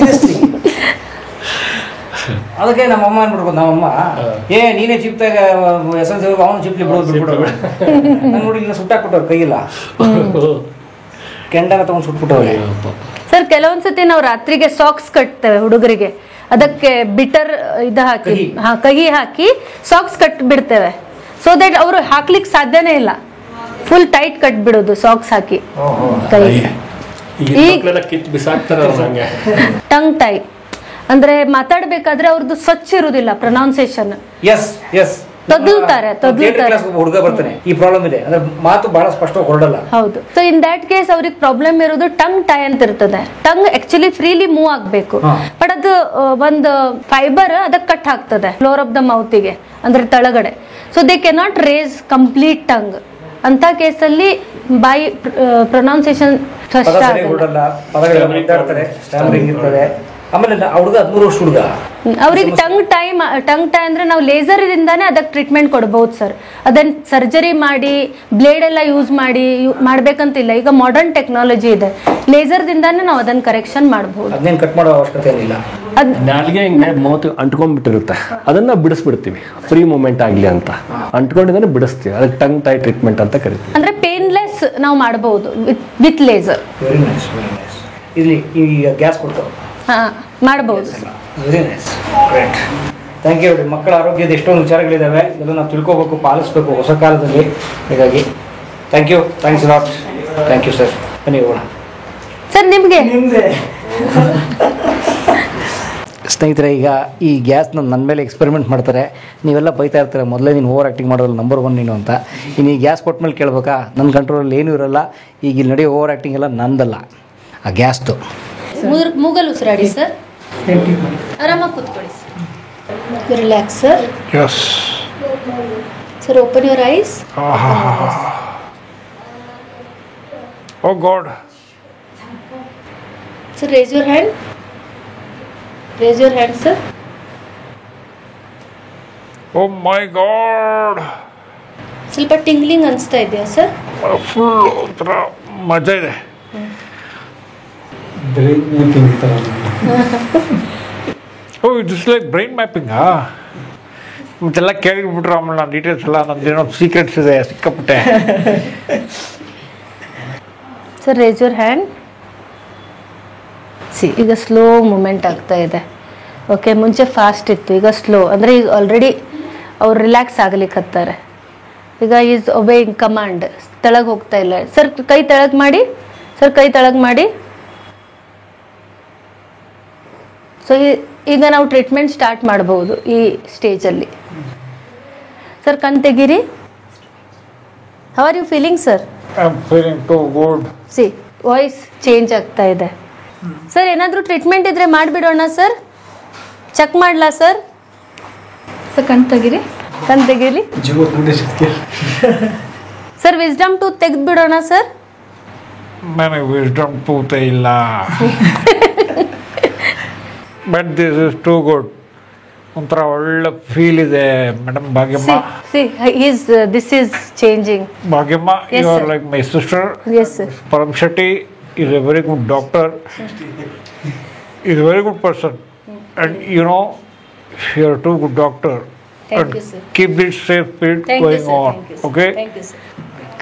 Speaker 1: ಅದಕ್ಕೆ ನಮ್ಮಮ್ಮ ಅನ್ಬಿಡ್ಬೋದು, ನಮ್ಮಮ್ಮ ನೀನೇ ಚಿಪ್ತಾಗ SLC ಅವನು ಚಿಪ್ಲಿ ಬಿಡೋದು ನಾನು ನೋಡಿ ಇಲ್ಲ ಸುಟ್ಟಾಕ್ಬಿಟ್ಟವ್ರು, ಕೈಯಿಲ್ಲ ಕೆಂಡನ ತಗೊಂಡು ಸುಟ್ಬಿಟ್ಟವ್ರೆ.
Speaker 3: ಸರ್, ಕೆಲವೊಂದ್ಸತಿ ನಾವು ರಾತ್ರಿಗೆ ಸಾಕ್ಸ್ ಕಟ್ತೇವೆ ಹುಡುಗರಿಗೆ, ಅದಕ್ಕೆ ಬಿಟರ್ ಇದು ಹಾಕಿ ಕಹಿ ಹಾಕಿ ಸಾಕ್ಸ್ ಕಟ್ ಬಿಡ್ತೇವೆ. ಸೊ ದಟ್ ಅವರು ಹಾಕ್ಲಿಕ್ಕೆ ಸಾಧ್ಯನೇ ಇಲ್ಲ, ಫುಲ್ ಟೈಟ್ ಕಟ್ ಬಿಡೋದು ಸಾಕ್ಸ್ ಹಾಕಿ. ಟಂಗ್ ಟೈ ಅಂದ್ರೆ ಮಾತಾಡ್ಬೇಕಾದ್ರೆ ಅವ್ರದ್ದು ಸ್ವಚ್ಛ ಇರುವುದಿಲ್ಲ, ಪ್ರೊನೌನ್ಸಿಯೇಷನ್ ತದ್ಲುತ್ತಾರೆ.
Speaker 1: ಹುಡುಗ ಬರ್ತಾನೆ, ಈ ಪ್ರಾಬ್ಲಮ್ ಇದೆ ಅಂದ್ರೆ ಮಾತು ಬಹಳ ಸ್ಪಷ್ಟವಾಗಿ ಹೊರಡಲ್ಲ.
Speaker 3: ಹೌದು. ಸೊ ಇನ್ ದಟ್ ಕೇಸ್ ಅವ್ರಿಗೆ ಪ್ರಾಬ್ಲಮ್ ಇರೋದು ಟಂಗ್ ಟೈ ಅಂತ ಇರ್ತದೆ. ಟಂಗ್ ಆಕ್ಚುಲಿ ಫ್ರೀಲಿ ಮೂವ್ ಆಗ್ಬೇಕು, ಬಟ್ ಅದು ಒಂದು ಫೈಬರ್ ಅದಕ್ಕೆ ಕಟ್ ಹಾಕ್ತದೆ ಫ್ಲೋರ್ ಆಫ್ ದ ಮೌತಿಗೆ, ಅಂದ್ರೆ ತಳಗಡೆ. So they cannot raise complete tongue. ಅಂತ ಕೇಸಲ್ಲಿ ಬಾಯಿ ಪ್ರೊನೌನ್ಸಿಯೇಷನ್
Speaker 1: ಆಮೇಲೆ ಹುಡುಗ 13 ವರ್ಷ ಹುಡುಗ,
Speaker 3: ಅವ್ರಿಗೆ ಟಂಗ್ ಟೈ ಅಂದ್ರೆ ನಾವು ಲೇಸರ್ ಇಂದಾನೆ ಅದಕ್ಕೆ ಟ್ರೀಟ್ಮೆಂಟ್ ಕೊಡಬಹುದು ಸರ್. ಅದನ್ನ ಸರ್ಜರಿ ಮಾಡಿ ಬ್ಲೇಡ್ ಎಲ್ಲ ಯೂಸ್ ಮಾಡ್ಬೇಕಂತಿಲ್ಲ, ಈಗ ಮಾಡರ್ನ್ ಟೆಕ್ನಾಲಜಿ ಇದೆ, ಲೇಸರ್ ದಿಂದಾನೆ ನಾವು ಅದನ್ನ ಕರೆಕ್ಷನ್ ಮಾಡಬಹುದು.
Speaker 1: ಅದನ್ನೇನು ಕಟ್ ಮಾಡೋ ಅವಶ್ಯಕತೆ ಏನಿಲ್ಲ.
Speaker 2: ನಾಲ್ಗೆ ಹಿಂಗೆ ಮೌತ್ ಅಂಟ್ಕೊಂಡ್ಬಿಟ್ಟಿರುತ್ತೆ, ಅದನ್ನ ಬಿಡಿಸ್ಬಿಡ್ತೀವಿ ಫ್ರೀ ಮೂಮೆಂಟ್ ಆಗಲಿ ಅಂತ. ಅಂಟ್ಕೊಂಡಿದ್ದಾನೆ ಬಿಡಿಸ್ತೀವಿ, ಅದಕ್ಕೆ ಟಂಗ್ ಟೈ ಟ್ರೀಟ್ಮೆಂಟ್ ಅಂತ ಕರಿತೀವಿ.
Speaker 3: ಅಂದ್ರೆ ಪೇನ್ಲೆಸ್ ನಾವು ಮಾಡಬಹುದು with laser.
Speaker 1: Very nice, very nice. ಇಲ್ಲಿ ಈಗ ಗ್ಯಾಸ್ ಕೊಟ್ಟು
Speaker 3: ಮಾಡಬಹುದು.
Speaker 1: Very nice, great. Thank you. ಮಕ್ಕಳ ಆರೋಗ್ಯದ ಎಷ್ಟೊಂದು ವಿಚಾರಗಳಿದ್ದಾವೆ, ಇದನ್ನು ನಾವು ತಿಳ್ಕೋಬೇಕು, ಪಾಲಿಸಬೇಕು ಹೊಸ ಕಾಲದಲ್ಲಿ. ಹೀಗಾಗಿ thank you, thanks lot. Thank you sir. ಬನ್ನಿ ಹೋಗೋಣ.
Speaker 3: ಸರ್ ನಿಮಗೆ
Speaker 1: ಸ್ನೇಹಿತರೆ, ಈಗ ಈ ಗ್ಯಾಸ್ನ ನನ್ನ ಮೇಲೆ ಎಕ್ಸ್ಪೆರಿಮೆಂಟ್ ಮಾಡ್ತಾರೆ. ನೀವೆಲ್ಲ ಬೈತಾ ಇರ್ತಾರೆ, ಮೊದಲೇ ನೀನು ಓವರ್ ಆ್ಯಕ್ಟಿಂಗ್ ಮಾಡೋಲ್ಲ, ನಂಬರ್ 1 ನೀನು ಅಂತ. ಇನ್ನು ಈ ಗ್ಯಾಸ್ ಕೊಟ್ಟ ಮೇಲೆ ಕೇಳ್ಬೇಕಾ? ನನ್ನ ಕಂಟ್ರೋಲಲ್ಲಿ ಏನೂ ಇರೋಲ್ಲ. ಈಗ ಇಲ್ಲಿ ನಡೆಯೋ ಓವರ್ ಆ್ಯಕ್ಟಿಂಗ್ ಎಲ್ಲ ನಂದಲ್ಲ, ಆ ಗ್ಯಾಸ್ದು.
Speaker 3: ಮೂಗಲ್ ಉಸಿರಾಡಿ ಸರ್, ಆರಾಮಾಗಿ ಕೂತ್ಕೊಳ್ಳಿ sir. Relax sir. Sir open your ice.
Speaker 7: Oh God.
Speaker 3: Sir, raise your hand. Raise your hand, sir.
Speaker 7: Oh my God.
Speaker 3: ಸ್ವಲ್ಪ ಟಿಂಗ್ಲಿಂಗ್ ಅನಿಸ್ತಾ ಇದೆಯಾ ಸರ್?
Speaker 7: ಫುಲ್ ಒಂಥರ ಮಜಾ ಇದೆ. ಓ ಇಟ್ಸ್ ಲೈಕ್ ಬ್ರೈನ್ ಮ್ಯಾಪಿಂಗಾ? ಮತ್ತೆಲ್ಲ ಕೇಳಿಬಿಟ್ರು ಆಮೇಲೆ ನಾನು ಡೀಟೇಲ್ಸ್ ಎಲ್ಲ ನಂದೇನೋ ಸೀಕ್ರೆಟ್ಸ್ ಇದೆ ಸಿಕ್ಕಾಪಟ್ಟೆ.
Speaker 3: Sir race your hand. ಈಗ ಸ್ಲೋ ಮೂಮೆಂಟ್ ಆಗ್ತಾ ಇದೆ. ಓಕೆ, ಮುಂಚೆ ಫಾಸ್ಟ್ ಇತ್ತು, ಈಗ ಸ್ಲೋ. ಅಂದರೆ ಈಗ ಆಲ್ರೆಡಿ ಅವ್ರು ರಿಲ್ಯಾಕ್ಸ್ ಆಗಲಿಕ್ಕತ್ತಾರೆ. ಈಗ ಈಸ್ ಒಬೇಯಿಂಗ್ ಕಮಾಂಡ್. ತೆಳಗೆ ಹೋಗ್ತಾ ಇಲ್ಲ ಸರ್. ಕೈ ತೆಳಗೆ ಮಾಡಿ ಸರ್, ಕೈ ತೆಳಗೆ ಮಾಡಿ. ಸೊ ಈಗ ನಾವು ಟ್ರೀಟ್ಮೆಂಟ್ ಸ್ಟಾರ್ಟ್ ಮಾಡ್ಬೋದು ಈ ಸ್ಟೇಜಲ್ಲಿ. ಸರ್ ಕಣ್ ತೆಗೀರಿ. How are you feeling sir?
Speaker 7: I am feeling too good.
Speaker 3: Voice change ಆಗ್ತಾ ಇದೆ ಸರ್. ಏನಾದರೂ ಟ್ರೀಟ್ಮೆಂಟ್ ಇದ್ರೆ ಮಾಡಿಬಿಡೋಣ ಸರ್? ಚೆಕ್ ಮಾಡಲಾ ಸರ್? ಸರ್ ಕಣ್ ತೆಗೀರಿ, ಕಣ್ ತೆಗೀರಿ ಸರ್. ವಿಸ್ಡಮ್ ಟೂತ್ ತೆಗೆದು ಬಿಡೋಣ ಸರ್?
Speaker 7: ನನಗೆ ವಿಸ್ಡಮ್ ಟೂತೇ ಇಲ್ಲ. But this is too good. ಒಂಥರ ಒಳ್ಳೆ ಫೀಲ್ ಇದೆ madam. Bhagyamma,
Speaker 3: this is changing.
Speaker 7: Bhagyamma, you are like my sister.
Speaker 3: Yes sir.
Speaker 7: Param Shetty is a very good doctor. He's a very good person. And you know, you're a too good doctor.
Speaker 3: Thank you, sir.
Speaker 7: Keep this safe speed going on. Okay?
Speaker 3: Thank you, sir.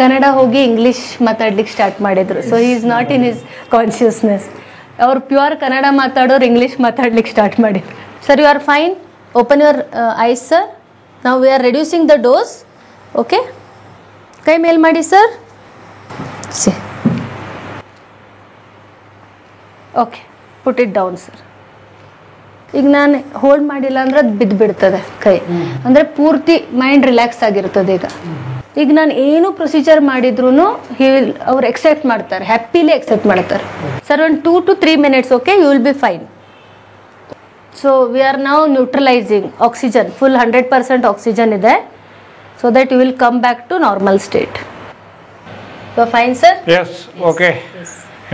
Speaker 3: Kannada ಹೋಗಿ English ಮಾತಾಡ್ಲಿಕ್ಕೆ start ಮಾಡಿದ್ರು. So he is not in his consciousness. ಅವ್ರು pure Kannada ಮಾತಾಡೋರು English ಮಾತಾಡ್ಲಿಕ್ಕೆ start ಮಾಡಿದ್ರು. Sir you are fine. Open your eyes sir. ನಾವು we are reducing the dose. Okay, ಕೈ ಮೇಲ್ ಮಾಡಿ sir. Okay, put it down sir. ಈಗ ನಾನು ಹೋಲ್ಡ್ ಮಾಡಿಲ್ಲ ಅಂದ್ರೆ ಅದು ಬಿದ್ದು ಬಿಡ್ತದೆ ಕೈ. ಅಂದರೆ ಪೂರ್ತಿ ಮೈಂಡ್ ರಿಲ್ಯಾಕ್ಸ್ ಆಗಿರ್ತದೆ. ಈಗ ನಾನು ಏನು ಪ್ರೊಸೀಜರ್ ಮಾಡಿದ್ರು ಅವ್ರು ಎಕ್ಸೆಪ್ಟ್ ಮಾಡ್ತಾರೆ, ಹ್ಯಾಪಿಲಿ ಎಕ್ಸೆಪ್ಟ್ ಮಾಡ್ತಾರೆ ಸರ್. ಒಂದು 2 to 3 minutes. Okay, you will be fine. So we are now neutralising oxygen. Full 100% oxygen ಇದೆ. So that you will come back to normal state. You are fine sir?
Speaker 7: Yes, okay.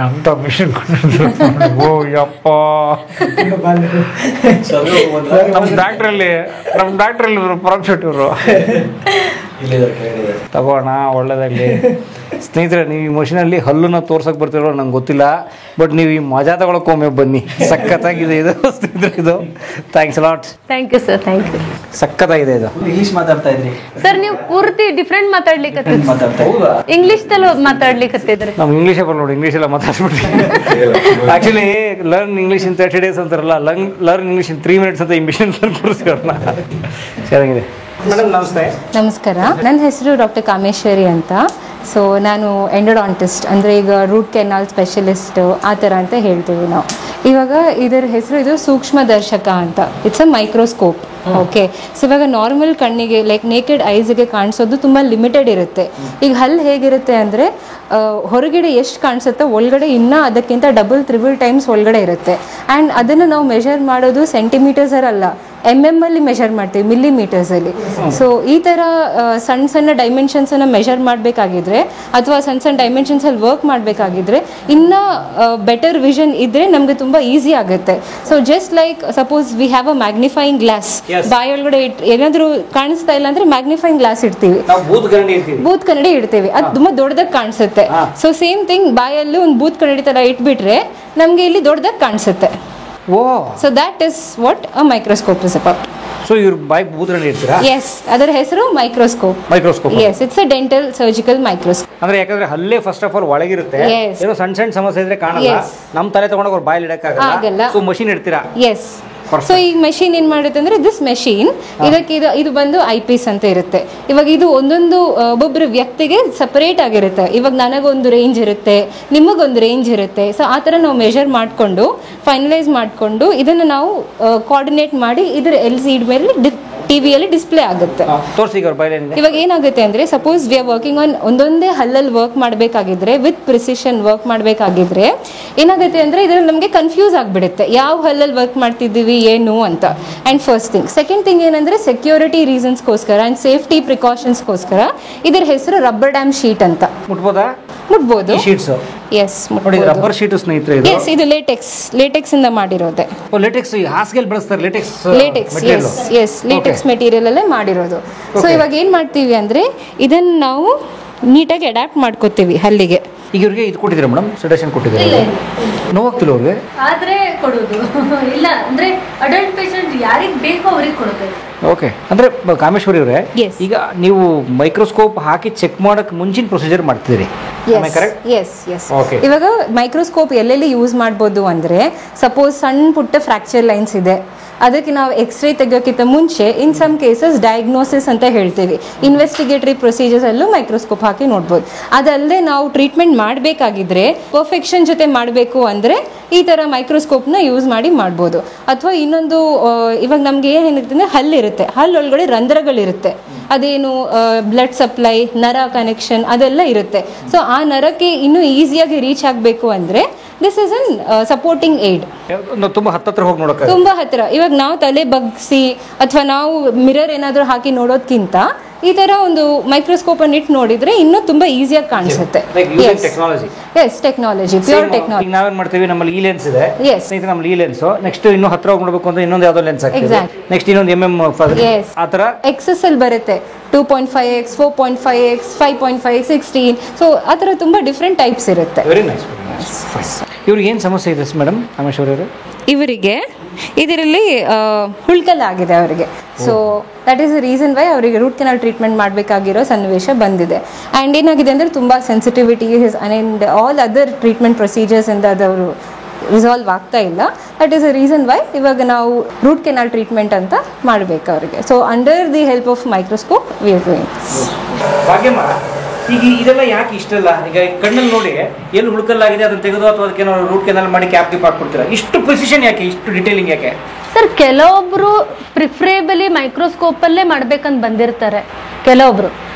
Speaker 7: ಅಂತ ಮಿಷನ್ ಓ ಯಪ್ಪ. ನಮ್ಮ ಡಾಕ್ಟ್ರಲ್ಲಿ ಪರಮ್ ಶೆಟ್ಟಿ ಅವರು ತಗೋಣ, ಒಳ್ಳೇದಾಗಲಿ. ಸ್ನೇಹಿತರೆ, ನೀವು ಈ ಮಷೀನಲ್ಲಿ ಹಲ್ಲುನ ತೋರ್ಸಕ್ಕೆ ಬರ್ತಿರೋ ನಂಗೆ ಗೊತ್ತಿಲ್ಲ, ಬಟ್ ನೀವು ಈ ಮಜಾ ತಗೊಳಕ್ಕೊಮ್ಮೆ ಬನ್ನಿ. ಸಖತ್ತಾಗಿದೆ ಇದು ಸ್ನೇಹಿತರೆ. ಇದು thanks lot.
Speaker 3: Thank you sir. Thank you.
Speaker 1: ಸಖತ್ತಾಗಿದೆ ಇದು.
Speaker 8: ಇಂಗ್ಲಿಷ್ ಮಾತಾಡ್ತಾ ಇದ್ರಿ
Speaker 3: ಸರ್. ನೀವು ಪೂರ್ತಿ ಡಿಫ್ರೆಂಟ್ ಮಾತಾಡ್ಲಿಕ್ಕೆ ಇಂಗ್ಲಿಷ್ ತಲೋ ಮಾತಾಡ್ಲಿಕ್ಕೆ
Speaker 1: ನಾವು ಇಂಗ್ಲೀಷೇ ಬರ್ ನೋಡಿ, ಇಂಗ್ಲೀಷ್ ಎಲ್ಲ ಮಾತಾಡ್ಬಿಟ್ರಿ. Actually learn English in 30 days ಅಂತಾರಲ್ಲ, ಲರ್ನ್ ಇಂಗ್ಲೀಷ್ ಇನ್ 3 minutes ಅಂತ ಈ ಮಿಷನ್ ಕೊಡಿಸಿ ಅವ್ರನ್ನ. ಚೆನ್ನಾಗಿದೆ ಮೇಡಮ್. ನಮಸ್ತೆ.
Speaker 9: ನಮಸ್ಕಾರ. ನನ್ನ ಹೆಸರು ಡಾಕ್ಟರ್ ಕಾಮೇಶ್ವರಿ ಅಂತ. ಸೊ ನಾನು ಎಂಡೋಡಾಂಟಿಸ್ಟ್, ಅಂದರೆ ಈಗ ರೂಟ್ ಕೆನಾಲ್ ಸ್ಪೆಷಲಿಸ್ಟು ಆ ಥರ ಅಂತ ಹೇಳ್ತೀವಿ ನಾವು. ಇವಾಗ ಇದರ ಹೆಸರು ಇದು ಸೂಕ್ಷ್ಮದರ್ಶಕ ಅಂತ. It's a microscope. Okay, so ಇವಾಗ ನಾರ್ಮಲ್ ಕಣ್ಣಿಗೆ ಲೈಕ್ ನೇಕೆಡ್ ಐಸ್ಗೆ ಕಾಣಿಸೋದು ತುಂಬ ಲಿಮಿಟೆಡ್ ಇರುತ್ತೆ. ಈಗ ಹಲ್ಲು ಹೇಗಿರುತ್ತೆ ಅಂದರೆ ಹೊರಗಡೆ ಎಷ್ಟು ಕಾಣಿಸುತ್ತೋ ಒಳಗಡೆ ಇನ್ನೂ ಅದಕ್ಕಿಂತ ಡಬಲ್ 3 times ಒಳಗಡೆ ಇರುತ್ತೆ. ಆ್ಯಂಡ್ ಅದನ್ನು ನಾವು ಮೆಷರ್ ಮಾಡೋದು ಸೆಂಟಿಮೀಟರ್ಸಲ್ಲ, ಅಲ್ಲಿ ಮೆಷರ್ ಮಾಡ್ತೀವಿ, ಮಿಲಿಮೀಟರ್ಸಲ್ಲಿ. ಸೊ ಈ ಥರ ಸಣ್ಣ ಸಣ್ಣ ಡೈಮೆನ್ಷನ್ಸನ್ನು ಮೆಷರ್ ಮಾಡಬೇಕಾಗಿದ್ರೆ ಅಥವಾ ಸಣ್ಣ ಡೈಮೆನ್ಷನ್ಸಲ್ಲಿ ವರ್ಕ್ ಮಾಡಬೇಕಾಗಿದ್ರೆ ಇನ್ನೂ ಬೆಟರ್ ವಿಷನ್ ಇದ್ದರೆ ನಮಗೆ ತುಂಬ ಈಸಿ ಆಗುತ್ತೆ. So just like suppose we have a magnifying glass. ಬಾಯೊಳಗಡೆ ಏನಾದರೂ ಕಾಣಿಸ್ತಾ ಇಲ್ಲ ಅಂದರೆ ಮ್ಯಾಗ್ನಿಫೈಯಿಂಗ್ ಗ್ಲಾಸ್ ಇಡ್ತೀವಿ, ಬೂತ್ ಕನ್ನಡಿ ಇಡ್ತೀವಿ, ಅದು ತುಂಬ ದೊಡ್ಡದಾಗಿ ಕಾಣಿಸುತ್ತೆ. ಸೊ ಸೇಮ್ ಥಿಂಗ್ ಬಾಯಲ್ಲಿ ಒಂದು ಬೂತ್ ಕನ್ನಡಿ ಥರ ಇಟ್ಬಿಟ್ರೆ ನಮಗೆ ಇಲ್ಲಿ ದೊಡ್ಡದಾಗಿ ಕಾಣಿಸುತ್ತೆ.
Speaker 7: Oh
Speaker 9: so that is what a microscope is about.
Speaker 7: So ಇವ್ರ ಬಾಯಿ ಬೂದ್ರಲ್ಲಿ ಇರ್ತೀರಾ?
Speaker 9: ಎಸ್, ಅದರ ಹೆಸರು microscope.
Speaker 7: Microscope.
Speaker 9: Yes, it's a dental surgical microscope.
Speaker 7: ಅಂದ್ರೆ ಯಾಕಂದ್ರೆ ಹಲ್ಲೇ ಫಸ್ಟ್ ಆಫ್ ಆಲ್ ಒಳಗಿರುತ್ತೆ,
Speaker 9: Yes.
Speaker 7: ಏನೋ ಸಣ್ಣ ಸಣ್ಣ ಸಮಸ್ಯೆ ಇದ್ರೆ ಕಾಣಲ್ಲ,
Speaker 9: Yes.
Speaker 7: ನಮ್ ತಲೆ ತಗೊಂಡೋಗಿ ಅವ್ರ ಬಾಯಲ್ಲಿ
Speaker 9: ಆಗಲ್ಲ.
Speaker 7: ಇಡಕ್ಕಾಗಲ್ಲ, ಸೊ ಮಷಿನ್ ಇಡ್ತೀರಾ?
Speaker 9: ಎಸ್. ಸೊ ಈ ಮೆಷಿನ್ ಏನ್ ಮಾಡುತ್ತೆ ಅಂದ್ರೆ ದಿಸ್ ಮೆಷಿನ್ ಇದಕ್ಕೆ ಇದು ಬಂದು ಐ ಪೀಸ್ ಅಂತ ಇರುತ್ತೆ. ಇವಾಗ ಇದು ಒಂದೊಂದು ಒಬ್ಬೊಬ್ಬರು ವ್ಯಕ್ತಿಗೆ ಸಪರೇಟ್ ಆಗಿರುತ್ತೆ. ಇವಾಗ ನನಗೊಂದು ರೇಂಜ್ ಇರುತ್ತೆ, ನಿಮಗೊಂದು ರೇಂಜ್ ಇರುತ್ತೆ. ಸೊ ಆ ಥರ ನಾವು ಮೆಷರ್ ಮಾಡಿಕೊಂಡು ಫೈನಲೈಸ್ ಮಾಡಿಕೊಂಡು ಇದನ್ನು ನಾವು ಕೋಆರ್ಡಿನೇಟ್ ಮಾಡಿ ಇದ್ರ LCD ಮೇಲೆ ಟಿವಿಯಲ್ಲಿ ಡಿಸ್ಪ್ಲೇ ಆಗುತ್ತೆ.
Speaker 7: ತೋರಿಸಿ ಈಗ ಅವ್ರ ಬಾಯಲ್ಲಿ.
Speaker 9: ಇವಾಗ ಏನಾಗುತ್ತೆ ಅಂದ್ರೆ suppose we are working on ಒಂದೊಂದೇ ಹಲ್ಲಲ್ಲಿ ವರ್ಕ್ ಮಾಡಬೇಕಾಗಿದ್ರೆ ವಿತ್ ಪ್ರಿಸಿಷನ್ ವರ್ಕ್ ಮಾಡಬೇಕಾಗಿದ್ರೆ ಏನಾಗುತ್ತೆ ಅಂದ್ರೆ ಇದ್ರಲ್ಲಿ ನಮಗೆ ಕನ್ಫ್ಯೂಸ್ ಆಗಿಬಿಡುತ್ತೆ ಯಾವ ಹಲ್ಲಲ್ಲಿ ವರ್ಕ್ ಮಾಡ್ತಿದ್ದೀವಿ ಏನು ಅಂತ. And first thing. Second thing ಏನಂದ್ರೆ ಸೆಕ್ಯೂರಿಟಿ ರೀಸನ್ಸ್ಗೋಸ್ಕರ ಆ್ಯಂಡ್ ಸೇಫ್ಟಿ ಪ್ರಿಕಾಷನ್ಸ್ಗೋಸ್ಕರ ಇದ್ರ ಹೆಸರು ರಬ್ಬರ್ ಡ್ಯಾಮ್ ಶೀಟ್ ಅಂತ.
Speaker 7: ಮುಟ್ಬೋದಾ?
Speaker 9: ಮುಟ್ಬೋದು.
Speaker 7: ಶೀಟ್ಸ್.
Speaker 9: ಎಸ್,
Speaker 7: ನೋಡಿ ರಬ್ಬರ್ ಶೀಟ್ ಸ್ನೇಹಿತರೆ ಇದು.
Speaker 9: ಎಸ್, ಇದು ಲೇಟೆಕ್ಸ್ ಇಂದ ಮಾಡಿರೋದೆ.
Speaker 7: ಲೇಟೆಕ್ಸ್ ಹಾಸಿಗೆ ಬಳಸ್ತಾರೆ. ಲೇಟೆಕ್ಸ್
Speaker 9: ಎಸ್, ಲೇಟೆಕ್ಸ್ ಮೆಟೀರಿಯಲ್ ಅಲ್ಲೇ ಮಾಡಿರೋದು. ಸೊ ಇವಾಗ ಏನ್ ಮಾಡ್ತೀವಿ ಅಂದ್ರೆ ಇದನ್ನ ನಾವು ನೀಟಾಗಿ ಅಡ್ಯಾಪ್ಟ್ ಮಾಡ್ಕೋತೀವಿ ಹಲ್ಲಿಗೆ.
Speaker 7: ಈಗ ಇವ್ರಿಗೆ ಇದು ಕೊಟ್ಟಿದ್ದೀರಾ ಮೇಡಮ್? ಸೆಡೇಷನ್ ಕೊಟ್ಟಿದ್ದೀರಾ? ನೋವಾಗ್ತಿಲ್ಲ ಅವ್ರಿಗೆ?
Speaker 3: ಆದ್ರೆ ಕೊಡೋದು ಇಲ್ಲ ಅಂದ್ರೆ ಅಡಲ್ಟ್ ಪೇಷಂಟ್ ಯಾರಿಗೆ ಬೇಕೋ ಅವ್ರಿಗೆ ಕೊಡ್ಬೇಕು.
Speaker 7: ಓಕೆ. ಅಂದ್ರೆ ಕಾಮೇಶ್ವರಿ ಅವರೇ,
Speaker 9: Yes.
Speaker 7: ಈಗ ನೀವು ಮೈಕ್ರೋಸ್ಕೋಪ್ ಹಾಕಿ ಚೆಕ್ ಮಾಡಕ್ ಮುಂಚಿನ ಪ್ರೊಸೀಜರ್ ಮಾಡ್ತಿದ್ದೀರಿ, ಕರೆಕ್ಟ್?
Speaker 9: ಎಸ್.
Speaker 7: Okay.
Speaker 9: ಇವಾಗ ಮೈಕ್ರೋಸ್ಕೋಪ್ ಎಲ್ಲೆಲ್ಲಿ ಯೂಸ್ ಮಾಡ್ಬೋದು ಅಂದ್ರೆ ಸಪೋಸ್ ಸಣ್ಣ ಪುಟ್ಟ ಫ್ರಾಕ್ಚರ್ ಲೈನ್ಸ್ ಇದೆ, ಅದಕ್ಕೆ ನಾವು ಎಕ್ಸ್ರೇ ತೆಗಿಯೋಕ್ಕಿಂತ ಮುಂಚೆ ಇನ್ ಸಮ್ ಕೇಸಸ್ ಡಯಾಗ್ನೋಸಿಸ್ ಅಂತ ಹೇಳ್ತೀವಿ. ಇನ್ವೆಸ್ಟಿಗೇಟರಿ ಪ್ರೊಸೀಜರ್ಸ್ ಅಲ್ಲೂ ಮೈಕ್ರೋಸ್ಕೋಪ್ ಹಾಕಿ ನೋಡ್ಬೋದು. ಅದಲ್ಲದೆ ನಾವು ಟ್ರೀಟ್ಮೆಂಟ್ ಮಾಡಬೇಕಾಗಿದ್ರೆ ಪರ್ಫೆಕ್ಷನ್ ಜೊತೆ ಮಾಡಬೇಕು ಅಂದರೆ ಈ ಥರ ಮೈಕ್ರೋಸ್ಕೋಪ್ನ ಯೂಸ್ ಮಾಡಿ ಮಾಡ್ಬೋದು. ಅಥವಾ ಇನ್ನೊಂದು ಇವಾಗ ನಮ್ಗೆ ಏನಿರುತ್ತೆ ಅಂದರೆ ಹಲ್ಲಿರುತ್ತೆ, ಹಲ್ಲೊಳಗಡೆ ರಂಧ್ರಗಳಿರುತ್ತೆ, ಅದೇನು ಬ್ಲಡ್ ಸಪ್ಲೈ, ನರ ಕನೆಕ್ಷನ್ ಅದೆಲ್ಲ ಇರುತ್ತೆ. ಸೊ ಆ ನರಕ್ಕೆ ಇನ್ನೂ ಈಸಿಯಾಗಿ ರೀಚ್ ಆಗಬೇಕು ಅಂದರೆ this is an supporting aid.
Speaker 7: ತುಂಬಾ ಹತ್ತಿರ ಹೋಗಿ ನೋಡಕ್ಕೆ,
Speaker 9: ತುಂಬಾ ಹತ್ತಿರ. ಇವಾಗ ನಾವು ತಲೆ ಬಗ್ಸಿ ಅಥವಾ ನಾವು ಮಿರರ್ ಏನಾದರೂ ಹಾಕಿ ನೋಡೋದ್ಕಿಂತ ಈ ತರ ಒಂದು ಮೈಕ್ರೋಸ್ಕೋಪ್ ಅನ್ನು ಇಟ್ಟು ನೋಡಿದ್ರೆ ಇನ್ನೂ ತುಂಬಾ ಈಸಿಯಾಗಿ ಕಾಣಿಸುತ್ತೆ.
Speaker 7: Technology.
Speaker 9: Yes, technology, pure technology.
Speaker 7: ಈಗ ನಾವೇನ್ ಮಾಡ್ತೀವಿ, ನಮ್ಮಲ್ಲಿ ಈ ಲೆನ್ಸ್ ಇದೆ.
Speaker 9: Yes.
Speaker 7: ಸ್ನೇಹಿತರೆ, ನಮ್ಮಲ್ಲಿ ಈ ಲೆನ್ಸ್ ನೆಕ್ಸ್ಟ್ ಇನ್ನೂ ಹತ್ರ ಹೋಗಿ ನೋಡಬೇಕು ಅಂದ್ರೆ ಇನ್ನೊಂದು ಯಾವ್ದೋ ಲೆನ್ಸ್ ಹಾಕ್ತೀವಿ.
Speaker 9: Exactly.
Speaker 7: ನೆಕ್ಸ್ಟ್ ಇನ್ನೊಂದು
Speaker 9: Yes.
Speaker 7: ಆ ತರ
Speaker 9: XS ಅಲ್ಲಿ ಬರುತ್ತೆ 2.5x, 4.5x, 5.5, 16. ಸೊ ಆ ಥರ ತುಂಬ ಡಿಫ್ರೆಂಟ್ ಟೈಪ್ಸ್ ಇರುತ್ತೆ.
Speaker 7: Very nice. ಇವ್ರಿಗೆ ಏನು ಸಮಸ್ಯೆ ಇದೆ ಮೇಡಮ್ ಕಾಮೇಶ್ವರಿ ಅವರು?
Speaker 9: ಇವರಿಗೆ ಇದರಲ್ಲಿ ಹುಳ್ಕಲ್ಲಾಗಿದೆ ಅವರಿಗೆ. So that is the reason why ಅವರಿಗೆ ರೂಟ್ ಕೆನಾಲ್ ಟ್ರೀಟ್ಮೆಂಟ್ ಮಾಡಬೇಕಾಗಿರೋ ಸನ್ನಿವೇಶ ಬಂದಿದೆ. ಆ್ಯಂಡ್ ಏನಾಗಿದೆ ಅಂದರೆ ತುಂಬ sensitivity and all other treatment procedures ಇಂದ ಅದವರು ರಿಸಾಲ್ವ್ ಆಗ್ತಾ ಇಲ್ಲ. That is a reason why ಇವಾಗ ನಾವು ರೂಟ್ ಕೆನಾಲ್ ಟ್ರೀಟ್ಮೆಂಟ್ ಅಂತ ಮಾಡಬೇಕು ಅವರಿಗೆ. So under the help of microscope we are doing.
Speaker 7: Bhagyamma, ಈಗ ಇದೆಲ್ಲ ಯಾಕೆ ಇಷ್ಟಲ್ಲ? ಈಗ ಕಣ್ಣಲ್ಲಿ ನೋಡಿ ಎಲ್ಲಿ ಹುಡುಕಲ್ಲಾಗಿದೆ ಅದನ್ನ ತೆಗೆದು ಅಥವಾ ಅದಕ್ಕೆ ನಾವು ರೂಟ್ ಕೆನಾಲ್ ಮಾಡಿ ಕ್ಯಾಪ್ ಹಾಕ್ಬಿಡ್ತೀರಾ. ಇಷ್ಟು ಪ್ರಿಸಿಷನ್ ಯಾಕೆ, ಇಷ್ಟು ಡಿಟೇಲಿಂಗ್ ಯಾಕೆ?
Speaker 3: ಸರ್, ಕೆಲವೊಬ್ರು ಪ್ರಿಫರೇಬಲಿ ಮೈಕ್ರೋಸ್ಕೋಪಲ್ಲೇ ಮಾಡ್ಬೇಕಂತ ಬಂದಿರ್ತಾರೆ. ಕೆಲವೊಬ್ರು